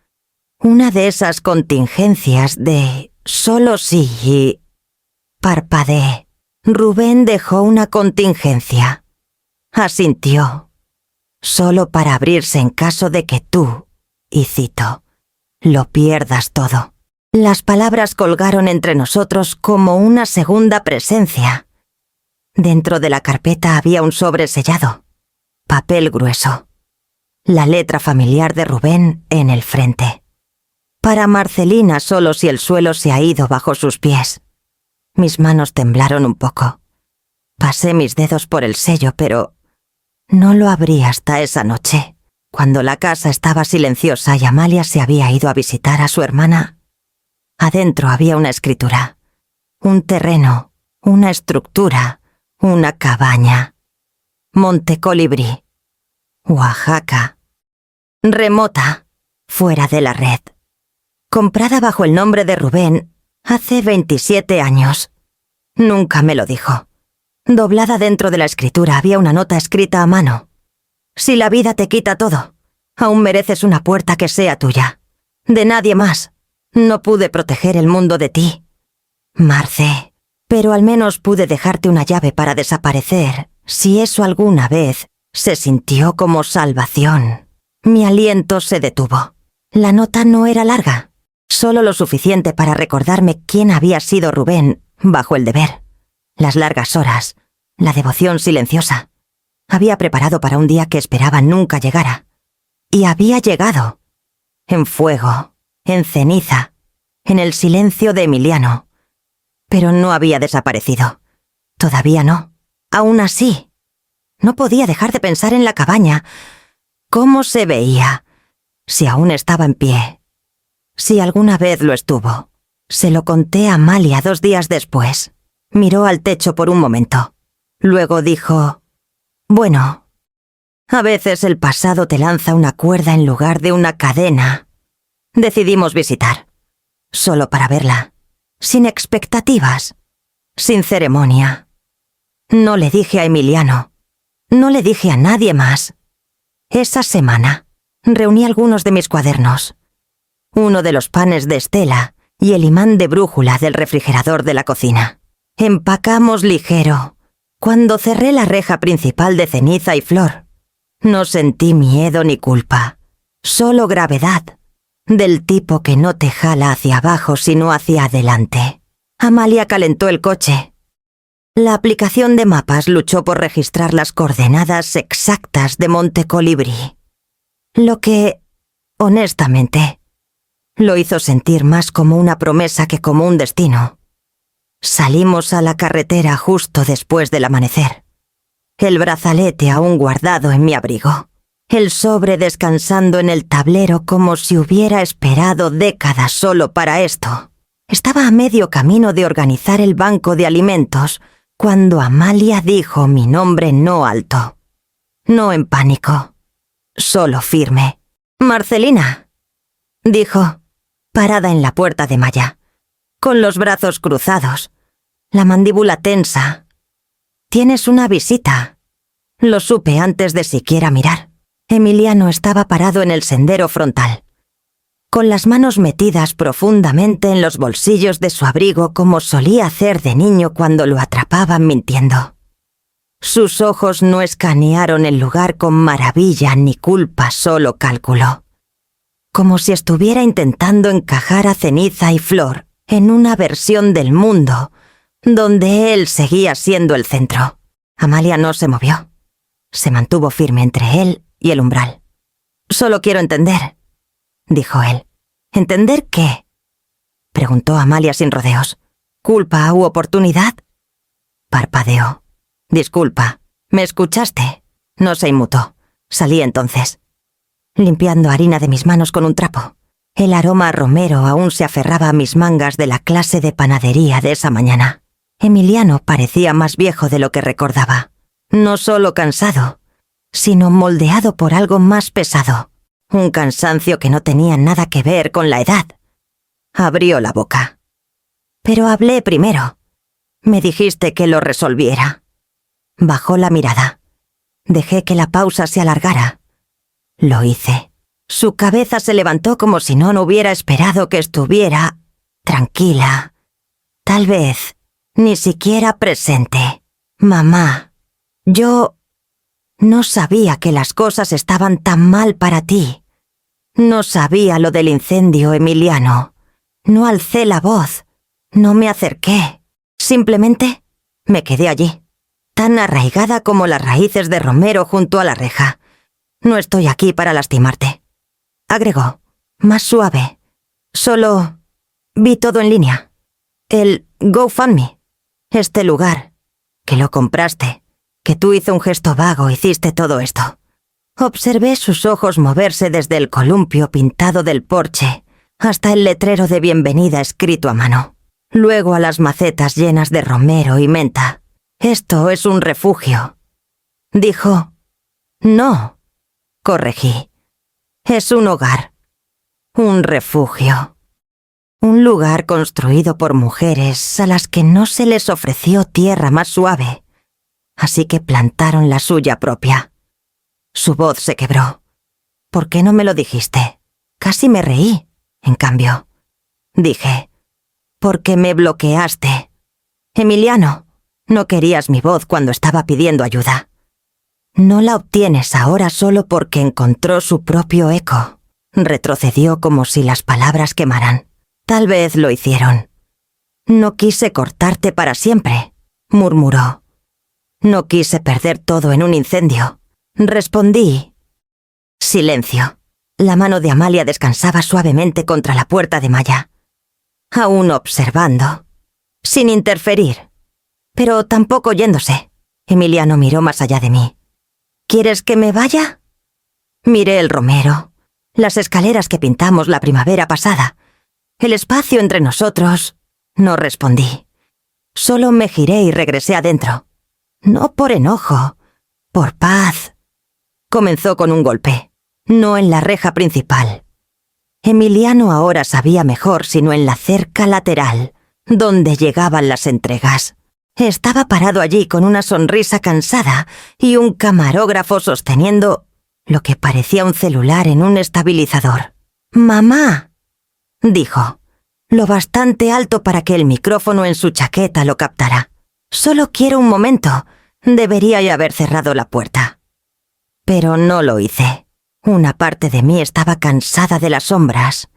Una de esas contingencias de solo sí y...». Parpadeé. Rubén dejó una contingencia. Asintió. «Solo para abrirse en caso de que tú, y cito, lo pierdas todo». Las palabras colgaron entre nosotros como una segunda presencia. Dentro de la carpeta había un sobre sellado, papel grueso, la letra familiar de Rubén en el frente. «Para Marcelina solo si el suelo se ha ido bajo sus pies». Mis manos temblaron un poco. Pasé mis dedos por el sello, pero no lo abrí hasta esa noche, cuando la casa estaba silenciosa y Amalia se había ido a visitar a su hermana. Adentro había una escritura, un terreno, Una estructura, una cabaña. Monte Colibrí. Oaxaca. Remota, fuera de la red. Comprada bajo el nombre de Rubén hace 27 años. Nunca me lo dijo. Doblada dentro de la escritura había una nota escrita a mano. Si la vida te quita todo, aún mereces una puerta que sea tuya. De nadie más. No pude proteger el mundo de ti, Marce, pero al menos pude dejarte una llave para desaparecer, si eso alguna vez se sintió como salvación. Mi aliento se detuvo. La nota no era larga, solo lo suficiente para recordarme quién había sido Rubén bajo el deber. Las largas horas, la devoción silenciosa. Había preparado para un día que esperaba nunca llegara. Y había llegado. En fuego, en ceniza, en el silencio de Emiliano. Pero no había desaparecido. Todavía no. Aún así, no podía dejar de pensar en la cabaña. ¿Cómo se veía? Si aún estaba en pie. Si alguna vez lo estuvo. Se lo conté a Amalia 2 días después. Miró al techo por un momento. Luego dijo: «Bueno, a veces el pasado te lanza una cuerda en lugar de una cadena». Decidimos visitar. Solo para verla. Sin expectativas. Sin ceremonia. No le dije a Emiliano. No le dije a nadie más. Esa semana reuní algunos de mis cuadernos. Uno de los panes de Estela y el imán de brújula del refrigerador de la cocina. Empacamos ligero. Cuando cerré la reja principal de ceniza y flor, no sentí miedo ni culpa. Solo gravedad. Del tipo que no te jala hacia abajo sino hacia adelante. Amalia calentó el coche. La aplicación de mapas luchó por registrar las coordenadas exactas de Monte Colibrí. Lo que, honestamente, lo hizo sentir más como una promesa que como un destino. Salimos a la carretera justo después del amanecer. El brazalete aún guardado en mi abrigo. El sobre descansando en el tablero como si hubiera esperado décadas solo para esto. Estaba a medio camino de organizar el banco de alimentos cuando Amalia dijo mi nombre no alto. No en pánico. Solo firme. «Marcelina», dijo, parada en la puerta de malla, con los brazos cruzados, la mandíbula tensa. «Tienes una visita». Lo supe antes de siquiera mirar. Emiliano estaba parado en el sendero frontal, con las manos metidas profundamente en los bolsillos de su abrigo como solía hacer de niño cuando lo atrapaban mintiendo. Sus ojos no escanearon el lugar con maravilla ni culpa, solo cálculo. Como si estuviera intentando encajar a ceniza y flor en una versión del mundo donde él seguía siendo el centro. Amalia no se movió. Se mantuvo firme entre él y el umbral. «Solo quiero entender», dijo él. «¿Entender qué?», preguntó Amalia sin rodeos. «¿Culpa u oportunidad?». Parpadeó. «Disculpa, ¿me escuchaste?». No se inmutó. Salí entonces, limpiando harina de mis manos con un trapo. El aroma a romero aún se aferraba a mis mangas de la clase de panadería de esa mañana. Emiliano parecía más viejo de lo que recordaba. No solo cansado, sino moldeado por algo más pesado. Un cansancio que no tenía nada que ver con la edad. Abrió la boca. «Pero hablé primero. Me dijiste que lo resolviera». Bajó la mirada. Dejé que la pausa se alargara. Lo hice. Su cabeza se levantó como si no hubiera esperado que estuviera tranquila. Tal vez ni siquiera presente. «Mamá, yo no sabía que las cosas estaban tan mal para ti. No sabía lo del incendio, Emiliano. No alcé la voz. No me acerqué. Simplemente me quedé allí, tan arraigada como las raíces de romero junto a la reja. No estoy aquí para lastimarte», agregó, más suave. «Solo vi todo en línea. El GoFundMe. Este lugar. Que lo compraste. Que tú hizo un gesto vago, hiciste todo esto». Observé sus ojos moverse desde el columpio pintado del porche hasta el letrero de bienvenida escrito a mano. luego a las macetas llenas de romero y menta. Esto es un refugio. Dijo, no, corregí. Es un hogar, un refugio. Un lugar construido por mujeres a las que no se les ofreció tierra más suave, así que plantaron la suya propia. Su voz se quebró. ¿Por qué no me lo dijiste? Casi me reí, en cambio. Dije, porque me bloqueaste. Emiliano, no querías mi voz cuando estaba pidiendo ayuda. No la obtienes ahora solo porque encontró su propio eco. Retrocedió como si las palabras quemaran. Tal vez lo hicieron. No quise cortarte para siempre, murmuró. No quise perder todo en un incendio. Respondí. Silencio. La mano de Amalia descansaba suavemente contra la puerta de malla. Aún observando. Sin interferir. Pero tampoco yéndose. Emiliano miró más allá de mí. ¿Quieres que me vaya? Miré el romero, las escaleras que pintamos la primavera pasada, el espacio entre nosotros. No respondí. Solo me giré y regresé adentro. No por enojo, por paz. Comenzó con un golpe, no en la reja principal. Emiliano ahora sabía mejor sino en la cerca lateral, donde llegaban las entregas. Estaba parado allí con una sonrisa cansada y un camarógrafo sosteniendo lo que parecía un celular en un estabilizador. «Mamá», dijo, lo bastante alto para que el micrófono en su chaqueta lo captara. «Solo quiero un momento. Debería haber cerrado la puerta». Pero no lo hice. Una parte de mí estaba cansada de las sombras.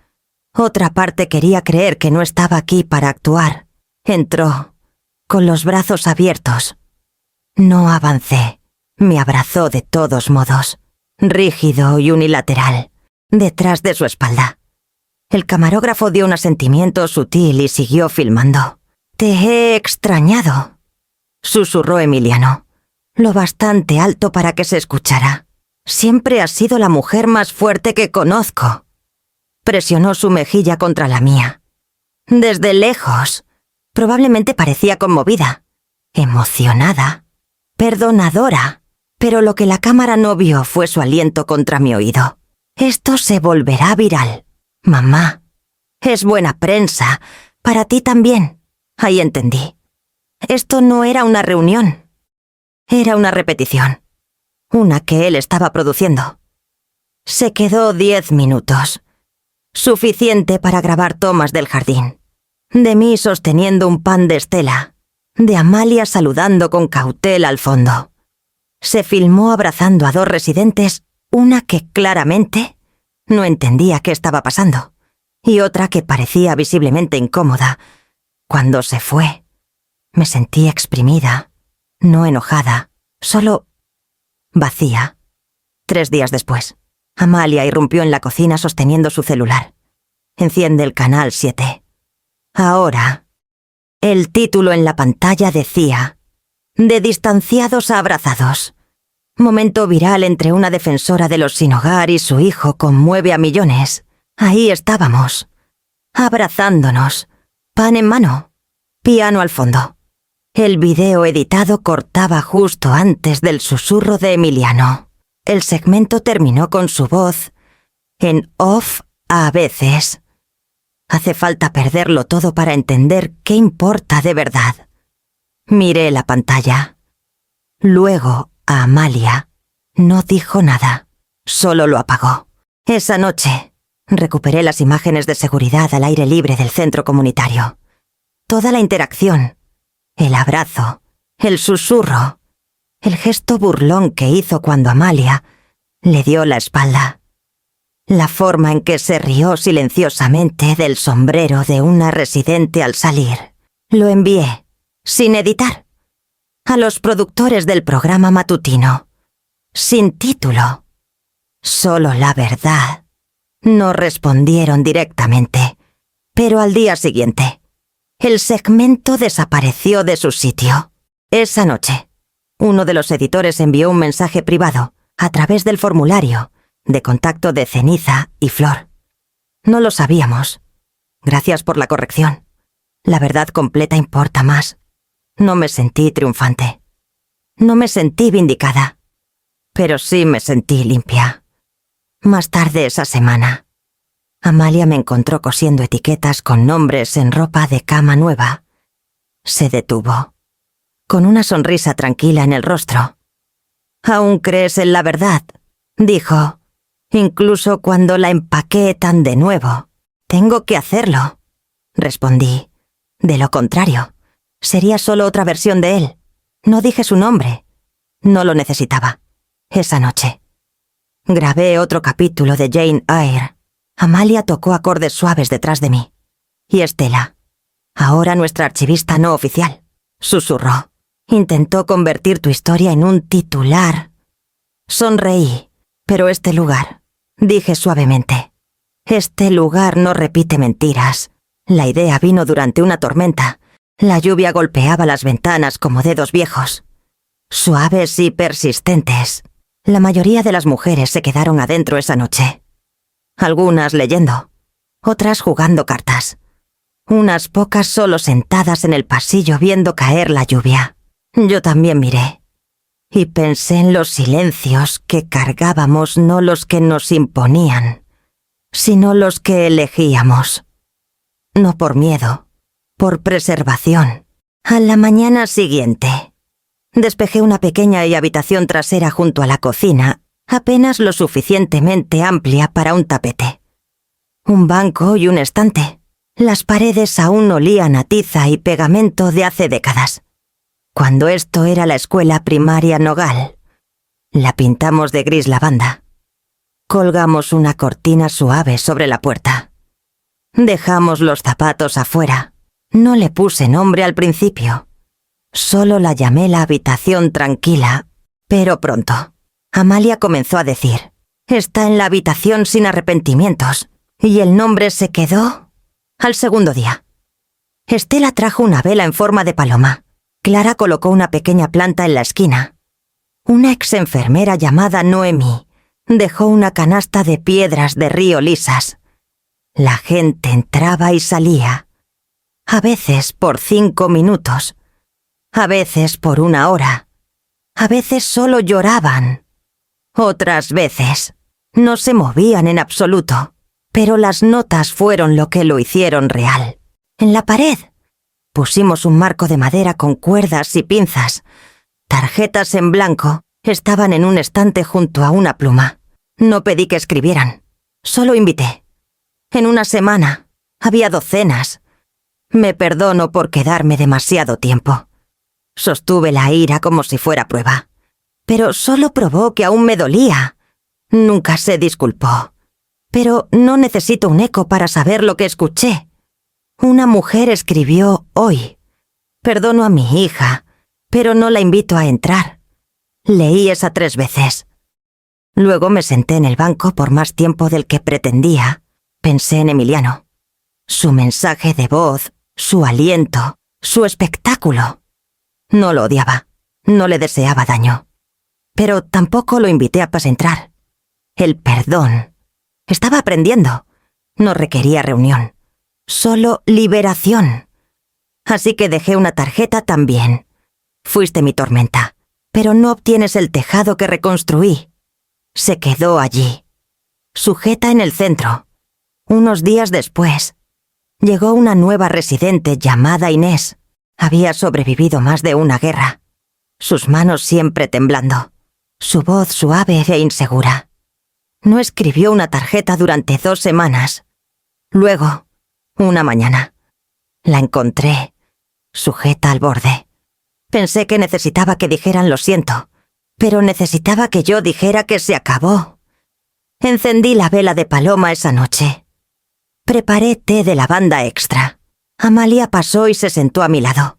Otra parte quería creer que no estaba aquí para actuar. Entró, con los brazos abiertos. No avancé. Me abrazó de todos modos, rígido y unilateral, detrás de su espalda. El camarógrafo dio un asentimiento sutil y siguió filmando. «Te he extrañado», susurró Emiliano, lo bastante alto para que se escuchara. «Siempre has sido la mujer más fuerte que conozco». Presionó su mejilla contra la mía. Desde lejos, probablemente parecía conmovida, emocionada, perdonadora, pero lo que la cámara no vio fue su aliento contra mi oído. «Esto se volverá viral, mamá. Es buena prensa, para ti también». Ahí entendí. Esto no era una reunión. Era una repetición. Una que él estaba produciendo. Se quedó 10 minutos. Suficiente para grabar tomas del jardín. De mí sosteniendo un pan de Estela. De Amalia saludando con cautela al fondo. Se filmó abrazando a 2 residentes, una que claramente no entendía qué estaba pasando, y otra que parecía visiblemente incómoda. Cuando se fue, me sentí exprimida, no enojada, solo vacía. 3 días después, Amalia irrumpió en la cocina sosteniendo su celular. Enciende el canal 7. Ahora, el título en la pantalla decía: «De distanciados a abrazados». Momento viral entre una defensora de los sin hogar y su hijo conmueve a millones. Ahí estábamos, abrazándonos, pan en mano, piano al fondo. El video editado cortaba justo antes del susurro de Emiliano. El segmento terminó con su voz en off a veces. Hace falta perderlo todo para entender qué importa de verdad. Miré la pantalla. Luego, a Amalia. No dijo nada, solo lo apagó. Esa noche, recuperé las imágenes de seguridad al aire libre del centro comunitario. Toda la interacción, el abrazo, el susurro, el gesto burlón que hizo cuando Amalia le dio la espalda. La forma en que se rió silenciosamente del sombrero de una residente al salir. Lo envié, sin editar, a los productores del programa matutino, sin título. Solo la verdad. No respondieron directamente, pero al día siguiente, el segmento desapareció de su sitio. Esa noche, uno de los editores envió un mensaje privado a través del formulario de contacto de Ceniza y Flor. No lo sabíamos. Gracias por la corrección. La verdad completa importa más. No me sentí triunfante. No me sentí vindicada. Pero sí me sentí limpia. Más tarde esa semana, Amalia me encontró cosiendo etiquetas con nombres en ropa de cama nueva. Se detuvo, con una sonrisa tranquila en el rostro. «¿Aún crees en la verdad?», dijo, «incluso cuando la empaquetan de nuevo». «Tengo que hacerlo», respondí. «De lo contrario, sería solo otra versión de él». No dije su nombre. No lo necesitaba. Esa noche grabé otro capítulo de Jane Eyre. Amalia tocó acordes suaves detrás de mí. «Y Estela, ahora nuestra archivista no oficial», susurró. «Intentó convertir tu historia en un titular». Sonreí. «Pero este lugar», dije suavemente, «este lugar no repite mentiras». La idea vino durante una tormenta. La lluvia golpeaba las ventanas como dedos viejos, suaves y persistentes. La mayoría de las mujeres se quedaron adentro esa noche. Algunas leyendo, otras jugando cartas. Unas pocas solo sentadas en el pasillo viendo caer la lluvia. Yo también miré. Y pensé en los silencios que cargábamos, no los que nos imponían, sino los que elegíamos. No por miedo, por preservación. A la mañana siguiente, despejé una pequeña habitación trasera junto a la cocina, apenas lo suficientemente amplia para un tapete. Un banco y un estante. Las paredes aún olían a tiza y pegamento de hace décadas. Cuando esto era la escuela primaria Nogal, la pintamos de gris lavanda. Colgamos una cortina suave sobre la puerta. Dejamos los zapatos afuera. No le puse nombre al principio. Solo la llamé la habitación tranquila, pero pronto Amalia comenzó a decir: «Está en la habitación sin arrepentimientos», y el nombre se quedó al segundo día. Estela trajo una vela en forma de paloma. Clara colocó una pequeña planta en la esquina. Una ex-enfermera llamada Noemí dejó una canasta de piedras de río lisas. La gente entraba y salía, a veces por 5 minutos, a veces por 1 hora, a veces solo lloraban. Otras veces no se movían en absoluto, pero las notas fueron lo que lo hicieron real. En la pared pusimos un marco de madera con cuerdas y pinzas. Tarjetas en blanco estaban en un estante junto a una pluma. No pedí que escribieran, solo invité. En una semana había docenas. Me perdono por quedarme demasiado tiempo. Sostuve la ira como si fuera prueba, pero solo probó que aún me dolía. Nunca se disculpó. Pero no necesito un eco para saber lo que escuché. Una mujer escribió hoy: «Perdono a mi hija, pero no la invito a entrar». Leí esa 3 veces. Luego me senté en el banco por más tiempo del que pretendía. Pensé en Emiliano. Su mensaje de voz, su aliento, su espectáculo. No lo odiaba, no le deseaba daño. Pero tampoco lo invité a entrar. El perdón. Estaba aprendiendo. No requería reunión. Solo liberación. Así que dejé una tarjeta también. «Fuiste mi tormenta, pero no obtienes el tejado que reconstruí». Se quedó allí, sujeta en el centro. Unos días después, llegó una nueva residente llamada Inés. Había sobrevivido más de una guerra. Sus manos siempre temblando. Su voz suave e insegura. No escribió una tarjeta durante 2 semanas. Luego, una mañana, la encontré, sujeta al borde. Pensé que necesitaba que dijeran «lo siento», pero necesitaba que yo dijera que se acabó. Encendí la vela de paloma esa noche. Preparé té de lavanda extra. Amalia pasó y se sentó a mi lado,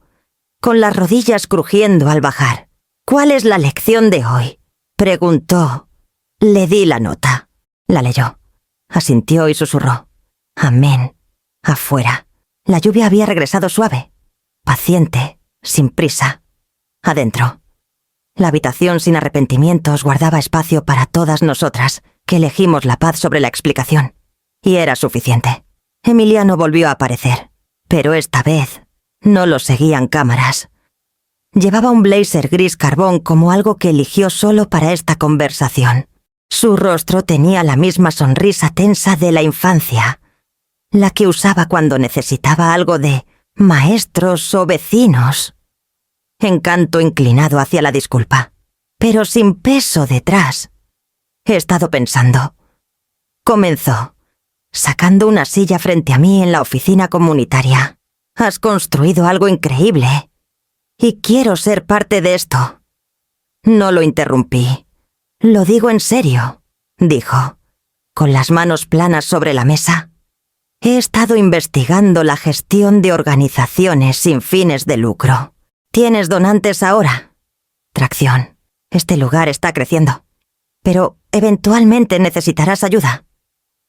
con las rodillas crujiendo al bajar. «¿Cuál es la lección de hoy?», preguntó. Le di la nota. La leyó. Asintió y susurró: «Amén». Afuera, la lluvia había regresado suave, paciente, sin prisa. Adentro, la habitación sin arrepentimientos guardaba espacio para todas nosotras, que elegimos la paz sobre la explicación. Y era suficiente. Emiliano volvió a aparecer. Pero esta vez no lo seguían cámaras. Llevaba un blazer gris carbón como algo que eligió solo para esta conversación. Su rostro tenía la misma sonrisa tensa de la infancia, la que usaba cuando necesitaba algo de maestros o vecinos. Encanto inclinado hacia la disculpa, pero sin peso detrás. He estado pensando. Comenzó, sacando una silla frente a mí en la oficina comunitaria. Has construido algo increíble, y quiero ser parte de esto. No lo interrumpí. Lo digo en serio, dijo, con las manos planas sobre la mesa. He estado investigando la gestión de organizaciones sin fines de lucro. ¿Tienes donantes ahora? Tracción. Este lugar está creciendo. Pero eventualmente necesitarás ayuda.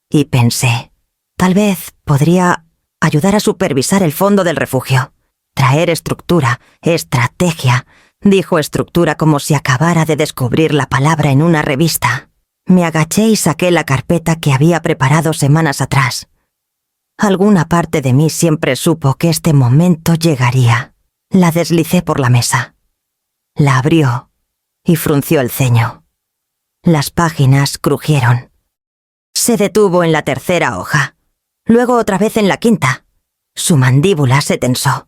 Y pensé, tal vez podría ayudar a supervisar el fondo del refugio. Traer estructura, estrategia. Dijo estructura como si acabara de descubrir la palabra en una revista. Me agaché y saqué la carpeta que había preparado semanas atrás. Alguna parte de mí siempre supo que este momento llegaría. La deslicé por la mesa. La abrió y frunció el ceño. Las páginas crujieron. Se detuvo en la tercera hoja, luego otra vez en la quinta. Su mandíbula se tensó.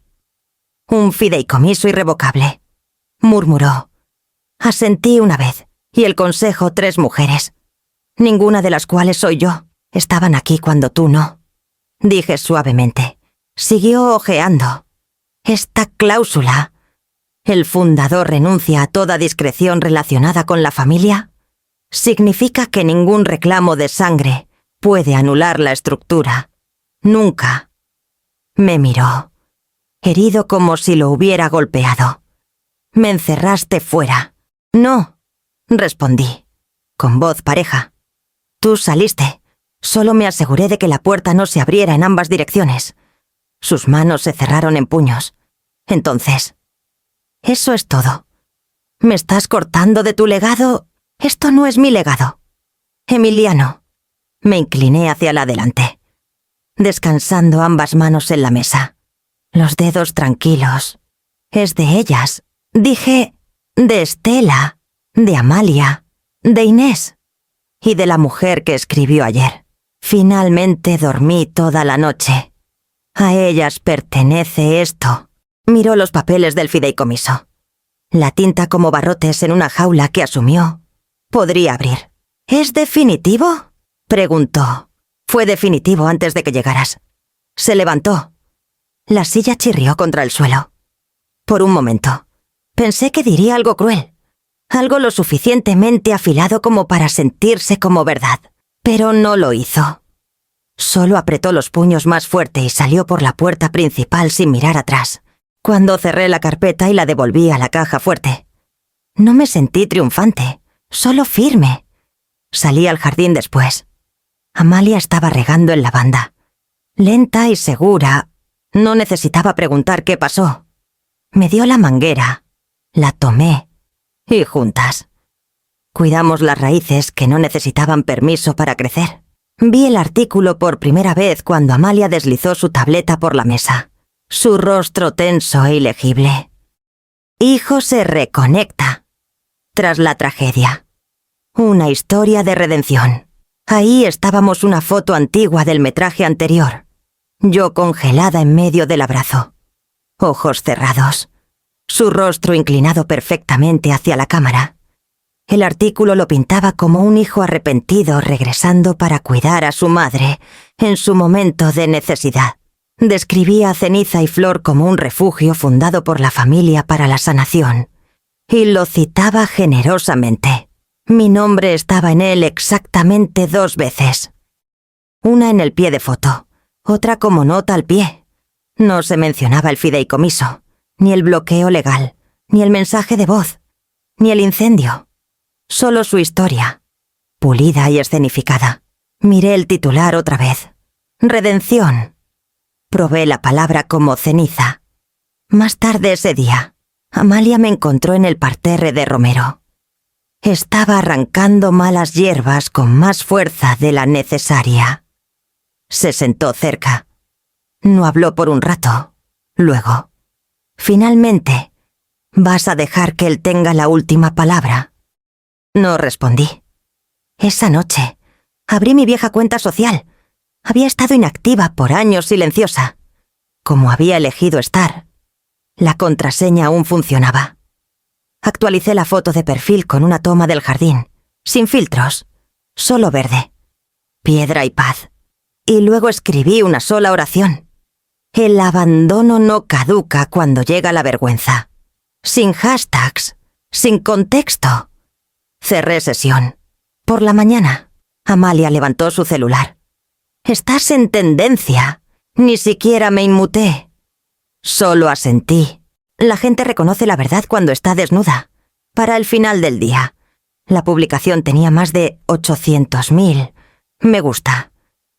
Un fideicomiso irrevocable, murmuró. Asentí una vez, y el consejo 3 mujeres, ninguna de las cuales soy yo. Estaban aquí cuando tú no. Dije suavemente. Siguió hojeando. Esta cláusula. ¿El fundador renuncia a toda discreción relacionada con la familia? Significa que ningún reclamo de sangre puede anular la estructura. Nunca. Me miró, herido como si lo hubiera golpeado. Me encerraste fuera. No, respondí, con voz pareja. Tú saliste. Solo me aseguré de que la puerta no se abriera en ambas direcciones. Sus manos se cerraron en puños. Entonces, eso es todo. ¿Me estás cortando de tu legado? Esto no es mi legado. Emiliano. Me incliné hacia la delante, descansando ambas manos en la mesa. Los dedos tranquilos. Es de ellas. Dije, de Estela, de Amalia, de Inés y de la mujer que escribió ayer. Finalmente dormí toda la noche. A ellas pertenece esto. Miró los papeles del fideicomiso. La tinta como barrotes en una jaula que asumió podría abrir. ¿Es definitivo?, preguntó. Fue definitivo antes de que llegaras. Se levantó. La silla chirrió contra el suelo. Por un momento, pensé que diría algo cruel, algo lo suficientemente afilado como para sentirse como verdad, pero no lo hizo. Solo apretó los puños más fuerte y salió por la puerta principal sin mirar atrás. Cuando cerré la carpeta y la devolví a la caja fuerte, no me sentí triunfante, solo firme. Salí al jardín después. Amalia estaba regando en lavanda. Lenta y segura, no necesitaba preguntar qué pasó. Me dio la manguera, la tomé, y juntas cuidamos las raíces que no necesitaban permiso para crecer. Vi el artículo por primera vez cuando Amalia deslizó su tableta por la mesa, su rostro tenso e ilegible. Hijo se reconecta. Tras la tragedia. Una historia de redención. Ahí estábamos una foto antigua del metraje anterior. Yo congelada en medio del abrazo. Ojos cerrados. Su rostro inclinado perfectamente hacia la cámara. El artículo lo pintaba como un hijo arrepentido regresando para cuidar a su madre en su momento de necesidad. Describía a Ceniza y Flor como un refugio fundado por la familia para la sanación. Y lo citaba generosamente. Mi nombre estaba en él exactamente 2 veces. Una en el pie de foto, otra como nota al pie. No se mencionaba el fideicomiso, ni el bloqueo legal, ni el mensaje de voz, ni el incendio. Solo su historia, pulida y escenificada. Miré el titular otra vez. Redención. Probé la palabra como ceniza. Más tarde ese día, Amalia me encontró en el parterre de Romero. Estaba arrancando malas hierbas con más fuerza de la necesaria. Se sentó cerca. No habló por un rato. Luego, finalmente, ¿vas a dejar que él tenga la última palabra? No respondí. Esa noche, abrí mi vieja cuenta social. Había estado inactiva por años, silenciosa. Como había elegido estar, la contraseña aún funcionaba. Actualicé la foto de perfil con una toma del jardín, sin filtros, solo verde, piedra y paz. Y luego escribí una sola oración. El abandono no caduca cuando llega la vergüenza. Sin hashtags, sin contexto. Cerré sesión. Por la mañana, Amalia levantó su celular. «Estás en tendencia». Ni siquiera me inmuté. Solo asentí. La gente reconoce la verdad cuando está desnuda. Para el final del día, la publicación tenía más de 800.000 me gusta,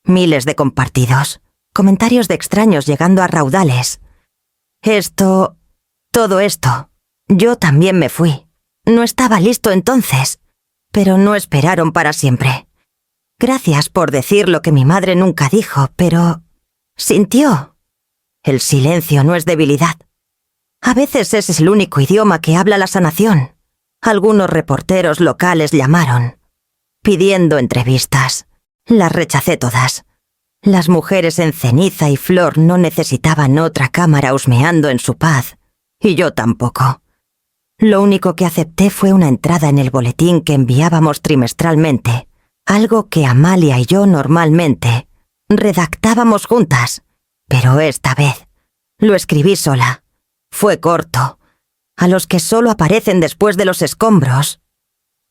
miles de compartidos, comentarios de extraños llegando a raudales. Todo esto, yo también me fui. No estaba listo entonces, pero no esperaron para siempre. Gracias por decir lo que mi madre nunca dijo, pero sintió. El silencio no es debilidad. A veces ese es el único idioma que habla la sanación. Algunos reporteros locales llamaron, pidiendo entrevistas. Las rechacé todas. Las mujeres en ceniza y flor no necesitaban otra cámara husmeando en su paz, y yo tampoco. Lo único que acepté fue una entrada en el boletín que enviábamos trimestralmente, algo que Amalia y yo normalmente redactábamos juntas, pero esta vez lo escribí sola. Fue corto. A los que solo aparecen después de los escombros.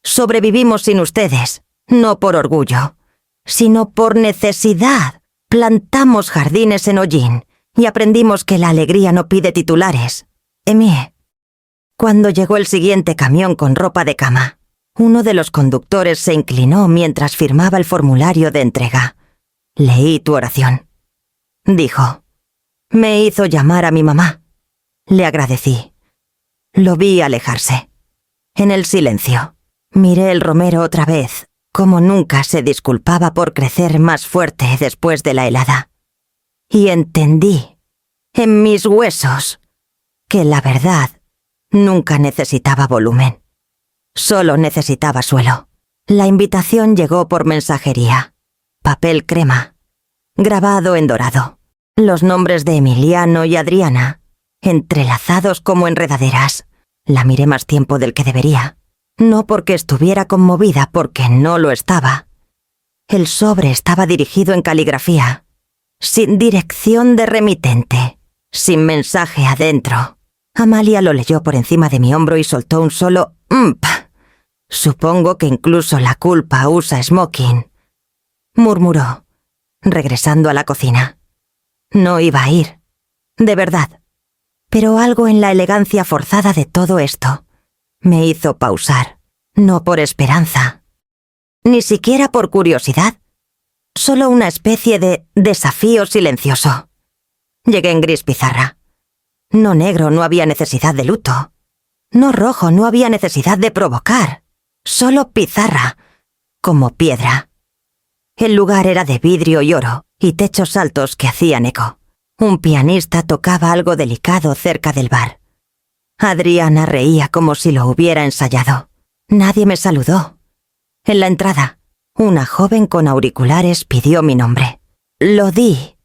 Sobrevivimos sin ustedes, no por orgullo, sino por necesidad. Plantamos jardines en Hollín y aprendimos que la alegría no pide titulares. Emie. Cuando llegó el siguiente camión con ropa de cama, uno de los conductores se inclinó mientras firmaba el formulario de entrega. Leí tu oración. Dijo. Me hizo llamar a mi mamá. Le agradecí. Lo vi alejarse. En el silencio, miré el romero otra vez, como nunca se disculpaba por crecer más fuerte después de la helada. Y entendí, en mis huesos, que la verdad nunca necesitaba volumen. Solo necesitaba suelo. La invitación llegó por mensajería. Papel crema. Grabado en dorado. Los nombres de Emiliano y Adriana, entrelazados como enredaderas. La miré más tiempo del que debería. No porque estuviera conmovida, porque no lo estaba. El sobre estaba dirigido en caligrafía, sin dirección de remitente, sin mensaje adentro. Amalia lo leyó por encima de mi hombro y soltó un solo «mp». Supongo que incluso la culpa usa smoking. Murmuró, regresando a la cocina. No iba a ir, de verdad. Pero algo en la elegancia forzada de todo esto me hizo pausar, no por esperanza, ni siquiera por curiosidad, solo una especie de desafío silencioso. Llegué en gris pizarra. No negro, no había necesidad de luto. No rojo, no había necesidad de provocar. Solo pizarra, como piedra. El lugar era de vidrio y oro, y techos altos que hacían eco. Un pianista tocaba algo delicado cerca del bar. Adriana reía como si lo hubiera ensayado. Nadie me saludó. En la entrada, una joven con auriculares pidió mi nombre. Lo di.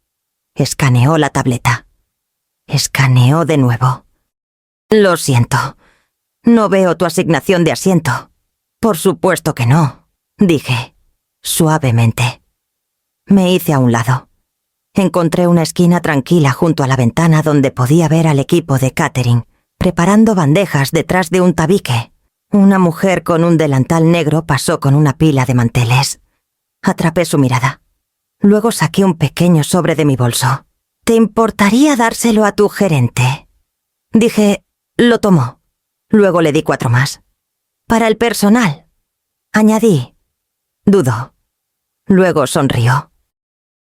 Escaneó la tableta. Escaneó de nuevo. Lo siento. No veo tu asignación de asiento. Por supuesto que no, dije, suavemente. Me hice a un lado. Encontré una esquina tranquila junto a la ventana donde podía ver al equipo de catering, preparando bandejas detrás de un tabique. Una mujer con un delantal negro pasó con una pila de manteles. Atrapé su mirada. Luego saqué un pequeño sobre de mi bolso. ¿Te importaría dárselo a tu gerente? Dije, lo tomó. Luego le di 4 más. Para el personal. Añadí. Dudó. Luego sonrió.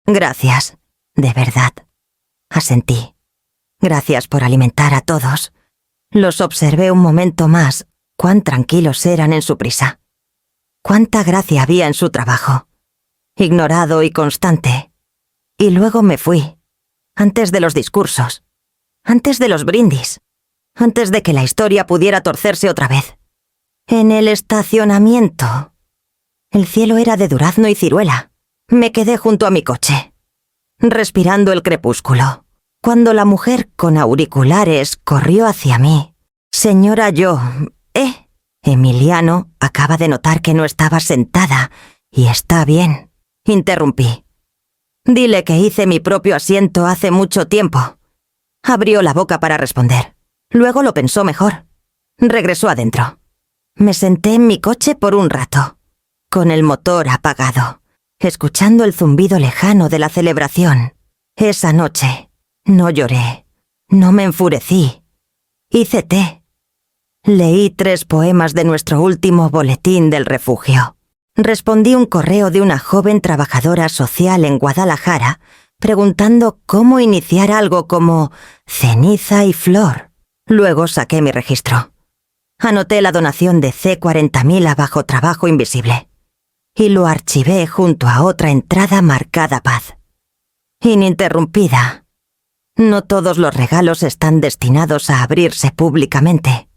Gracias, de verdad. Asentí. Gracias por alimentar a todos. Los observé un momento más, cuán tranquilos eran en su prisa. Cuánta gracia había en su trabajo. Ignorado y constante. Y luego me fui. antes de los discursos, antes de los brindis, antes de que la historia pudiera torcerse otra vez. En el estacionamiento. El cielo era de durazno y ciruela. Me quedé junto a mi coche, respirando el crepúsculo, cuando la mujer con auriculares corrió hacia mí. Señora, Emiliano acaba de notar que no estaba sentada, y está bien. Interrumpí. Dile que hice mi propio asiento hace mucho tiempo. Abrió la boca para responder. Luego lo pensó mejor. Regresó adentro. Me senté en mi coche por un rato, con el motor apagado, escuchando el zumbido lejano de la celebración. Esa noche no lloré, no me enfurecí. Hice té. Leí 3 poemas de nuestro último boletín del refugio. Respondí un correo de una joven trabajadora social en Guadalajara preguntando cómo iniciar algo como ceniza y flor. Luego saqué mi registro. Anoté la donación de C40.000 a bajo trabajo invisible y lo archivé junto a otra entrada marcada paz. Ininterrumpida. No todos los regalos están destinados a abrirse públicamente.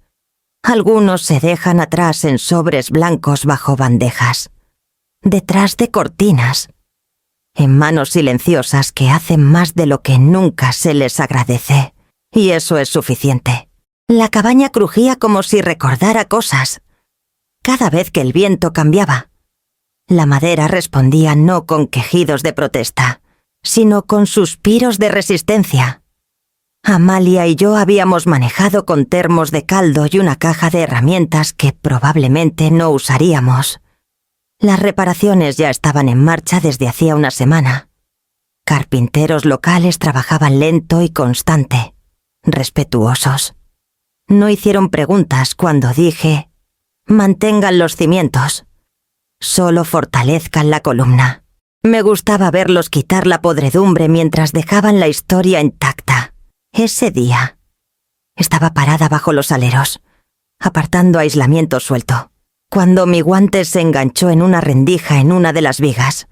Algunos se dejan atrás en sobres blancos bajo bandejas, detrás de cortinas, en manos silenciosas que hacen más de lo que nunca se les agradece, y eso es suficiente. La cabaña crujía como si recordara cosas. Cada vez que el viento cambiaba, la madera respondía no con quejidos de protesta, sino con suspiros de resistencia. Amalia y yo habíamos manejado con termos de caldo y una caja de herramientas que probablemente no usaríamos. Las reparaciones ya estaban en marcha desde hacía una semana. Carpinteros locales trabajaban lento y constante, respetuosos. No hicieron preguntas cuando dije: mantengan los cimientos, solo fortalezcan la columna. Me gustaba verlos quitar la podredumbre mientras dejaban la historia intacta. Ese día estaba parada bajo los aleros, apartando aislamiento suelto, cuando mi guante se enganchó en una rendija en una de las vigas.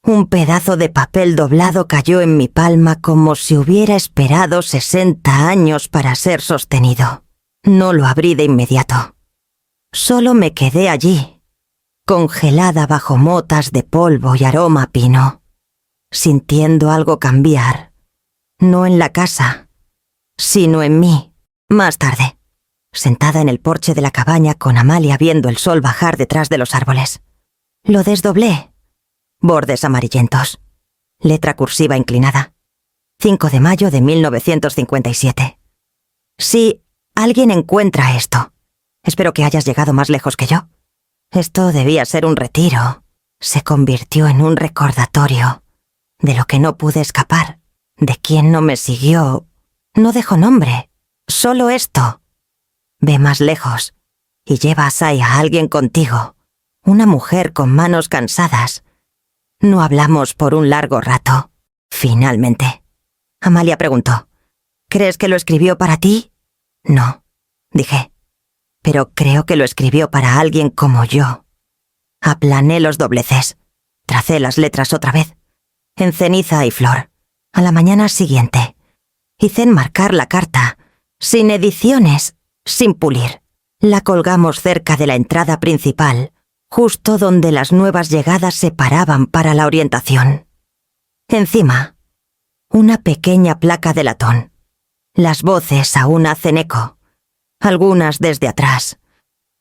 Un pedazo de papel doblado cayó en mi palma como si hubiera esperado 60 años para ser sostenido. No lo abrí de inmediato. Solo me quedé allí, congelada bajo motas de polvo y aroma a pino, sintiendo algo cambiar. No en la casa, sino en mí. Más tarde, sentada en el porche de la cabaña con Amalia viendo el sol bajar detrás de los árboles. Lo desdoblé. Bordes amarillentos. Letra cursiva inclinada. 5 de mayo de 1957. Si alguien encuentra esto, espero que hayas llegado más lejos que yo. Esto debía ser un retiro. Se convirtió en un recordatorio de lo que no pude escapar. De quien no me siguió, no dejó nombre, solo esto. Ve más lejos y llevas ahí a alguien contigo, una mujer con manos cansadas. No hablamos por un largo rato. Finalmente, Amalia preguntó: ¿crees que lo escribió para ti? No, dije, pero creo que lo escribió para alguien como yo. Aplané los dobleces, tracé las letras otra vez, en ceniza y flor. A la mañana siguiente, hice enmarcar la carta, sin ediciones, sin pulir. La colgamos cerca de la entrada principal, justo donde las nuevas llegadas se paraban para la orientación. Encima, una pequeña placa de latón. Las voces aún hacen eco, algunas desde atrás,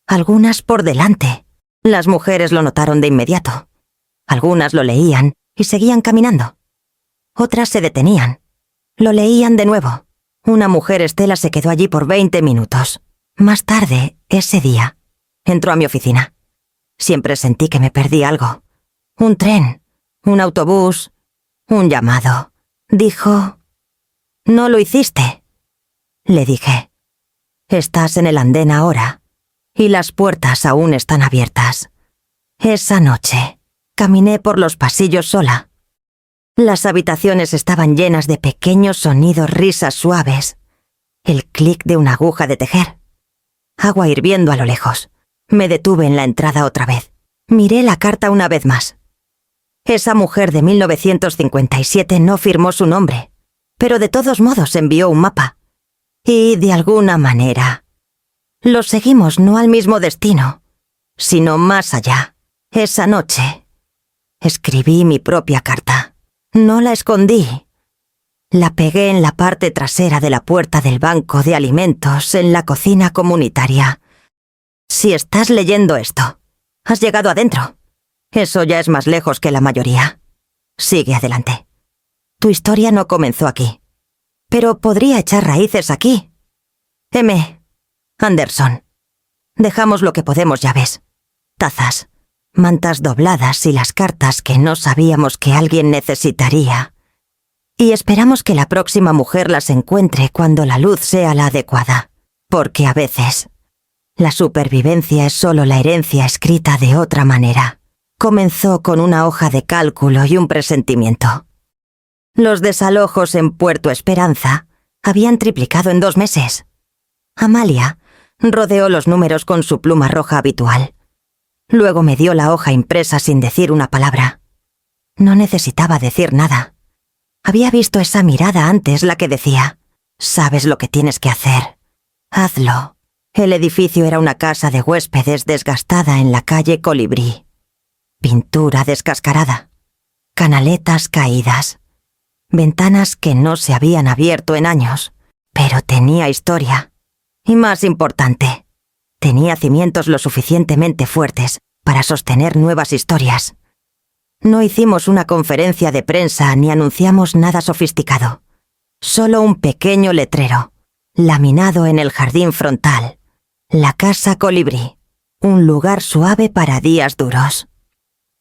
algunas por delante. Las mujeres lo notaron de inmediato. Algunas lo leían y seguían caminando. Otras se detenían. Lo leían de nuevo. Una mujer Estela se quedó allí por 20 minutos. Más tarde, ese día, entró a mi oficina. Siempre sentí que me perdí algo. Un tren, un autobús, un llamado. Dijo: «No lo hiciste». Le dije: «Estás en el andén ahora, y las puertas aún están abiertas». Esa noche, caminé por los pasillos sola. Las habitaciones estaban llenas de pequeños sonidos, risas suaves, el clic de una aguja de tejer. Agua hirviendo a lo lejos. Me detuve en la entrada otra vez. Miré la carta una vez más. Esa mujer de 1957 no firmó su nombre. pero de todos modos envió un mapa. Y de alguna manera, lo seguimos no al mismo destino, sino más allá. Esa noche, escribí mi propia carta. No la escondí. La pegué en la parte trasera de la puerta del banco de alimentos en la cocina comunitaria. Si estás leyendo esto, has llegado adentro. Eso ya es más lejos que la mayoría. Sigue adelante. Tu historia no comenzó aquí, pero podría echar raíces aquí. M. Anderson. Dejamos lo que podemos, ya ves. Tazas, mantas dobladas y las cartas que no sabíamos que alguien necesitaría. Y esperamos que la próxima mujer las encuentre cuando la luz sea la adecuada, porque a veces la supervivencia es solo la herencia escrita de otra manera. Comenzó con una hoja de cálculo y un presentimiento. Los desalojos en Puerto Esperanza habían triplicado en 2 meses. Amalia rodeó los números con su pluma roja habitual. Luego me dio la hoja impresa sin decir una palabra. No necesitaba decir nada. Había visto esa mirada antes, la que decía: «Sabes lo que tienes que hacer. Hazlo». El edificio era una casa de huéspedes desgastada en la calle Colibrí. Pintura descascarada, canaletas caídas, ventanas que no se habían abierto en años, pero tenía historia. Y más importante, tenía cimientos lo suficientemente fuertes para sostener nuevas historias. No hicimos una conferencia de prensa ni anunciamos nada sofisticado. Solo un pequeño letrero, laminado en el jardín frontal. La casa Colibrí, un lugar suave para días duros.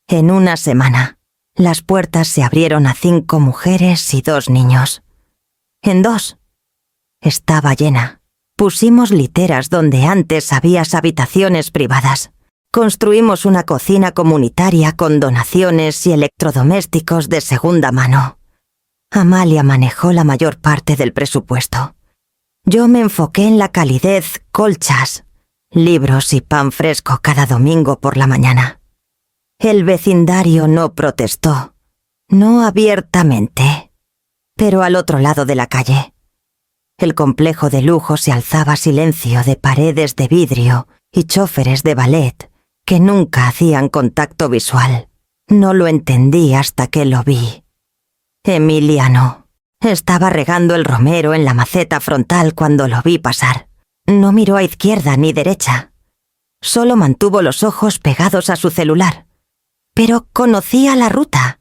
En una semana, las puertas se abrieron a 5 mujeres y 2 niños. En 2, estaba llena. Pusimos literas donde antes había habitaciones privadas. Construimos una cocina comunitaria con donaciones y electrodomésticos de segunda mano. Amalia manejó la mayor parte del presupuesto. Yo me enfoqué en la calidez, colchas, libros y pan fresco cada domingo por la mañana. El vecindario no protestó, no abiertamente, pero al otro lado de la calle. El complejo de lujo se alzaba silencio de paredes de vidrio y chóferes de ballet que nunca hacían contacto visual. No lo entendí hasta que lo vi. Emiliano estaba regando el romero en la maceta frontal cuando lo vi pasar. No miró a izquierda ni derecha. Solo mantuvo los ojos pegados a su celular. Pero conocía la ruta,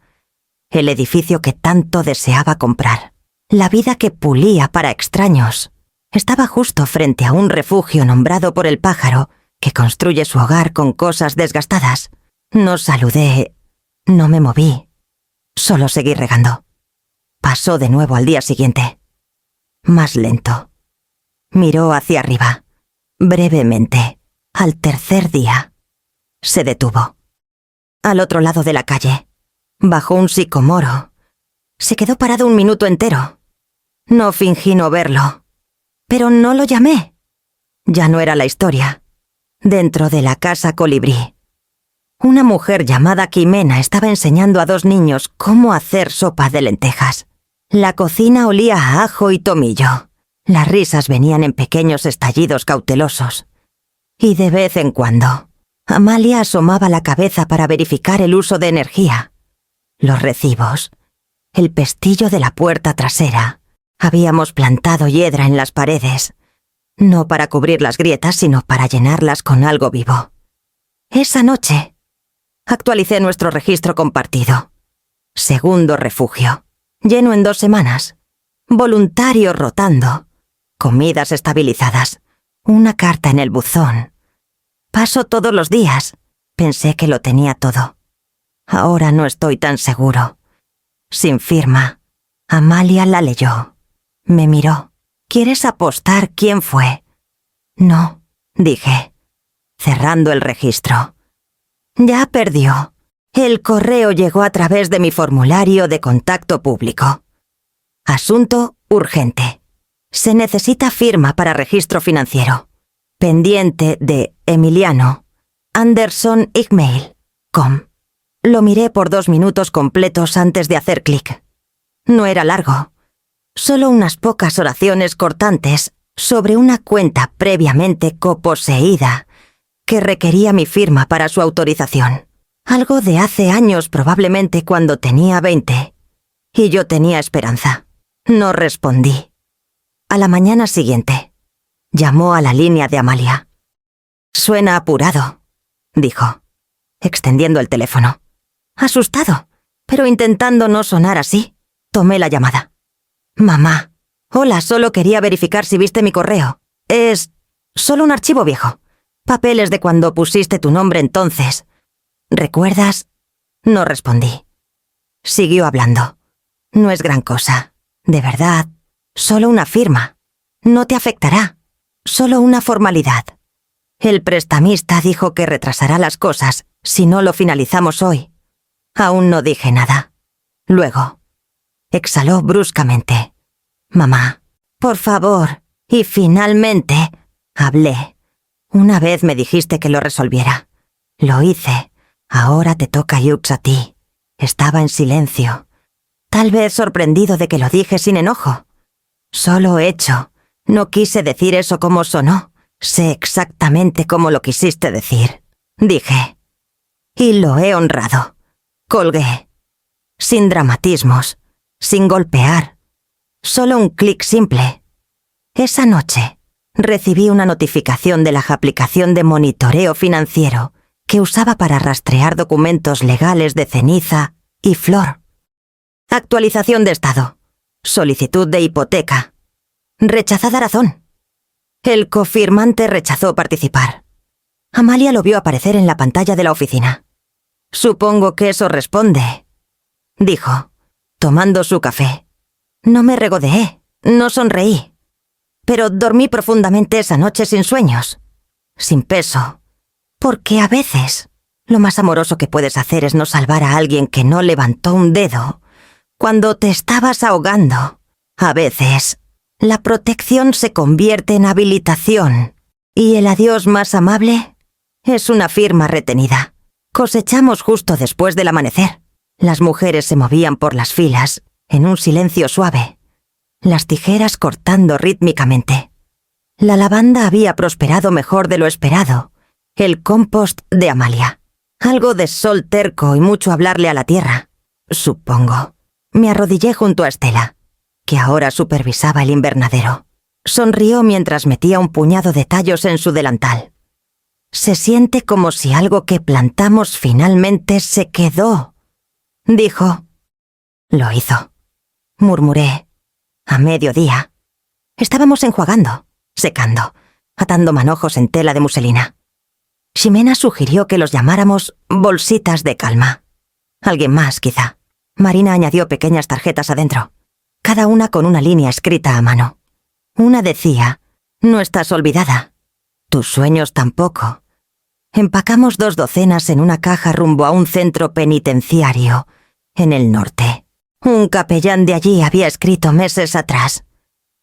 el edificio que tanto deseaba comprar, la vida que pulía para extraños. Estaba justo frente a un refugio nombrado por el pájaro que construye su hogar con cosas desgastadas. No saludé, no me moví, solo seguí regando. Pasó de nuevo al día siguiente, más lento. Miró hacia arriba, brevemente, al tercer día. Se detuvo. Al otro lado de la calle, bajo un sicomoro. Se quedó parado 1 minuto entero. No fingí no verlo, pero no lo llamé. Ya no era la historia. Dentro de la casa Colibrí, una mujer llamada Quimena estaba enseñando a 2 niños cómo hacer sopa de lentejas. La cocina olía a ajo y tomillo. Las risas venían en pequeños estallidos cautelosos. Y de vez en cuando, Amalia asomaba la cabeza para verificar el uso de energía. Los recibos, el pestillo de la puerta trasera. Habíamos plantado hiedra en las paredes, no para cubrir las grietas, sino para llenarlas con algo vivo. Esa noche, actualicé nuestro registro compartido. Segundo refugio, lleno en 2 semanas. Voluntarios rotando, comidas estabilizadas, una carta en el buzón. Paso todos los días. Pensé que lo tenía todo. Ahora no estoy tan seguro. Sin firma. Amalia la leyó. Me miró. ¿Quieres apostar quién fue? No, dije, cerrando el registro. Ya perdió. El correo llegó a través de mi formulario de contacto público. Asunto urgente. Se necesita firma para registro financiero. Pendiente de Emiliano. Anderson Email.com. Lo miré por 2 minutos completos antes de hacer clic. No era largo. Solo unas pocas oraciones cortantes sobre una cuenta previamente coposeída que requería mi firma para su autorización. Algo de hace años, probablemente cuando tenía 20. Y yo tenía esperanza. No respondí. A la mañana siguiente, llamó a la línea de Amalia. «Suena apurado», dijo, extendiendo el teléfono. Asustado, pero intentando no sonar así, tomé la llamada. «Mamá, hola, solo quería verificar si viste mi correo. Es solo un archivo viejo. Papeles de cuando pusiste tu nombre entonces. ¿Recuerdas?» No respondí. Siguió hablando. «No es gran cosa. De verdad, solo una firma. No te afectará. Solo una formalidad. El prestamista dijo que retrasará las cosas si no lo finalizamos hoy». Aún no dije nada. Luego, exhaló bruscamente. «Mamá, por favor». Y finalmente, hablé. «Una vez me dijiste que lo resolviera. Lo hice. Ahora te toca Yux a ti». Estaba en silencio, tal vez sorprendido de que lo dije sin enojo. «Solo hecho. No quise decir eso como sonó. Sé exactamente cómo lo quisiste decir», dije. «Y lo he honrado». Colgué. Sin dramatismos, sin golpear. Solo un clic simple. Esa noche, recibí una notificación de la aplicación de monitoreo financiero que usaba para rastrear documentos legales de Ceniza y Flor. Actualización de estado. Solicitud de hipoteca. Rechazada razón. El cofirmante rechazó participar. Amalia lo vio aparecer en la pantalla de la oficina. «Supongo que eso responde», dijo, tomando su café. No me regodeé, no sonreí. Pero dormí profundamente esa noche sin sueños, sin peso. Porque a veces, lo más amoroso que puedes hacer es no salvar a alguien que no levantó un dedo cuando te estabas ahogando. A veces, la protección se convierte en habilitación y el adiós más amable es una firma retenida. Cosechamos justo después del amanecer. Las mujeres se movían por las filas, en un silencio suave, las tijeras cortando rítmicamente. La lavanda había prosperado mejor de lo esperado. El compost de Amalia. Algo de sol terco y mucho hablarle a la tierra, supongo. Me arrodillé junto a Estela, que ahora supervisaba el invernadero. Sonrió mientras metía un puñado de tallos en su delantal. «Se siente como si algo que plantamos finalmente se quedó», dijo. «Lo hizo», murmuré. A mediodía. Estábamos enjuagando, secando, atando manojos en tela de muselina. Ximena sugirió que los llamáramos bolsitas de calma. Alguien más, quizá. Marina añadió pequeñas tarjetas adentro, cada una con una línea escrita a mano. Una decía: «No estás olvidada. Tus sueños tampoco». Empacamos 2 docenas en una caja rumbo a un centro penitenciario, en el norte. Un capellán de allí había escrito meses atrás,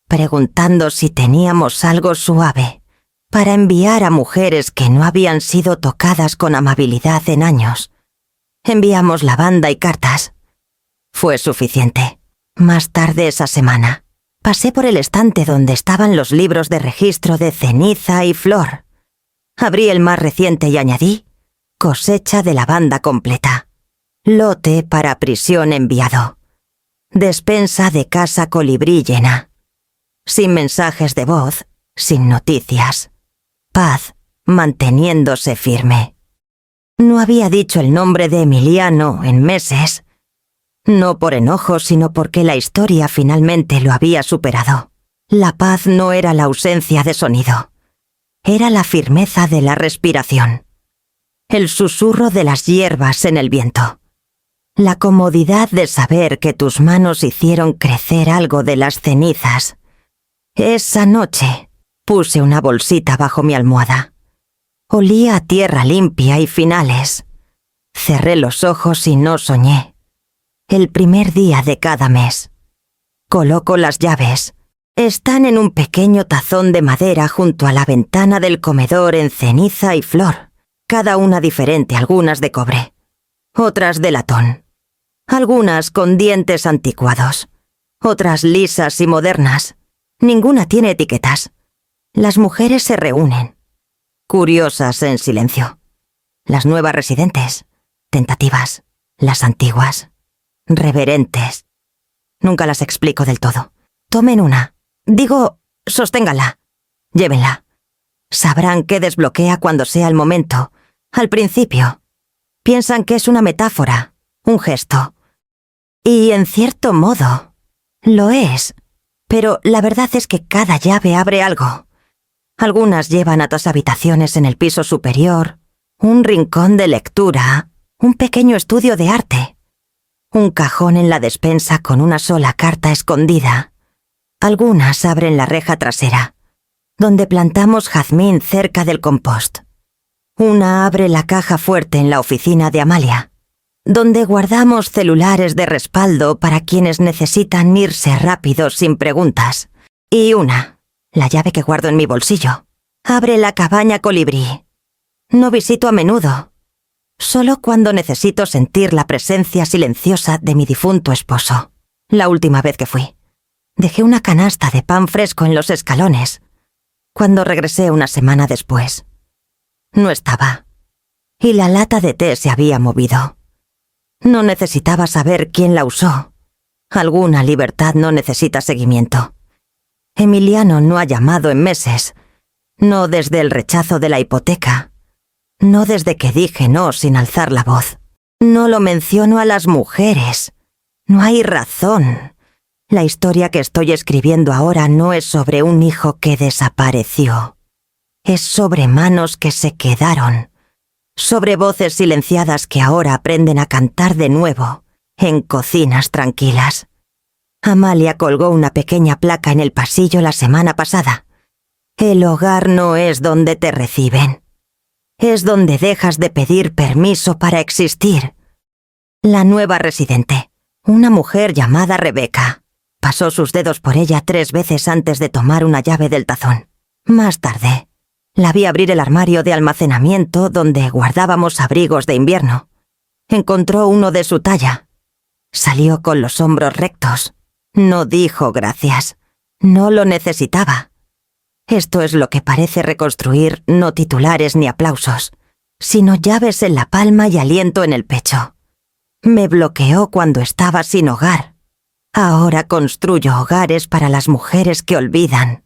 preguntando si teníamos algo suave para enviar a mujeres que no habían sido tocadas con amabilidad en años. Enviamos lavanda y cartas. Fue suficiente. Más tarde esa semana, pasé por el estante donde estaban los libros de registro de Ceniza y Flor. Abrí el más reciente y añadí: «Cosecha de lavanda completa. Lote para prisión enviado. Despensa de casa colibrí llena. Sin mensajes de voz, sin noticias. Paz manteniéndose firme». No había dicho el nombre de Emiliano en meses. No por enojo, sino porque la historia finalmente lo había superado. La paz no era la ausencia de sonido. Era la firmeza de la respiración. El susurro de las hierbas en el viento. La comodidad de saber que tus manos hicieron crecer algo de las cenizas. Esa noche puse una bolsita bajo mi almohada. Olía a tierra limpia y finales. Cerré los ojos y no soñé. El primer día de cada mes. Coloco las llaves. Están en un pequeño tazón de madera junto a la ventana del comedor en Ceniza y Flor, cada una diferente, algunas de cobre, otras de latón, algunas con dientes anticuados. otras lisas y modernas. Ninguna tiene etiquetas. Las mujeres se reúnen, curiosas en silencio. Las nuevas residentes, tentativas. Las antiguas, reverentes. Nunca las explico del todo. Tomen una. Digo, sosténganla. Llévenla. Sabrán qué desbloquea cuando sea el momento. Al principio. Piensan que es una metáfora, un gesto. Y en cierto modo, lo es. Pero la verdad es que cada llave abre algo. Algunas llevan a otras habitaciones en el piso superior, un rincón de lectura, un pequeño estudio de arte, un cajón en la despensa con una sola carta escondida. Algunas abren la reja trasera, donde plantamos jazmín cerca del compost. Una abre la caja fuerte en la oficina de Amalia, donde guardamos celulares de respaldo para quienes necesitan irse rápido sin preguntas. Y una, la llave que guardo en mi bolsillo, abre la cabaña colibrí. No visito a menudo. Solo cuando necesito sentir la presencia silenciosa de mi difunto esposo. La última vez que fui, dejé una canasta de pan fresco en los escalones. Cuando regresé una semana después, no estaba. Y la lata de té se había movido. No necesitaba saber quién la usó. Alguna libertad no necesita seguimiento. Emiliano no ha llamado en meses. No desde el rechazo de la hipoteca. No desde que dije no sin alzar la voz. No lo menciono a las mujeres. No hay razón. La historia que estoy escribiendo ahora no es sobre un hijo que desapareció. Es sobre manos que se quedaron. Sobre voces silenciadas que ahora aprenden a cantar de nuevo, en cocinas tranquilas. Amalia colgó una pequeña placa en el pasillo la semana pasada. El hogar no es donde te reciben. Es donde dejas de pedir permiso para existir. La nueva residente, una mujer llamada Rebeca, pasó sus dedos por ella 3 veces antes de tomar una llave del tazón. Más tarde, la vi abrir el armario de almacenamiento donde guardábamos abrigos de invierno. Encontró uno de su talla. Salió con los hombros rectos. No dijo gracias. No lo necesitaba. Esto es lo que parece reconstruir no titulares ni aplausos, sino llaves en la palma y aliento en el pecho. Me bloqueó cuando estaba sin hogar. Ahora construyo hogares para las mujeres que olvidan.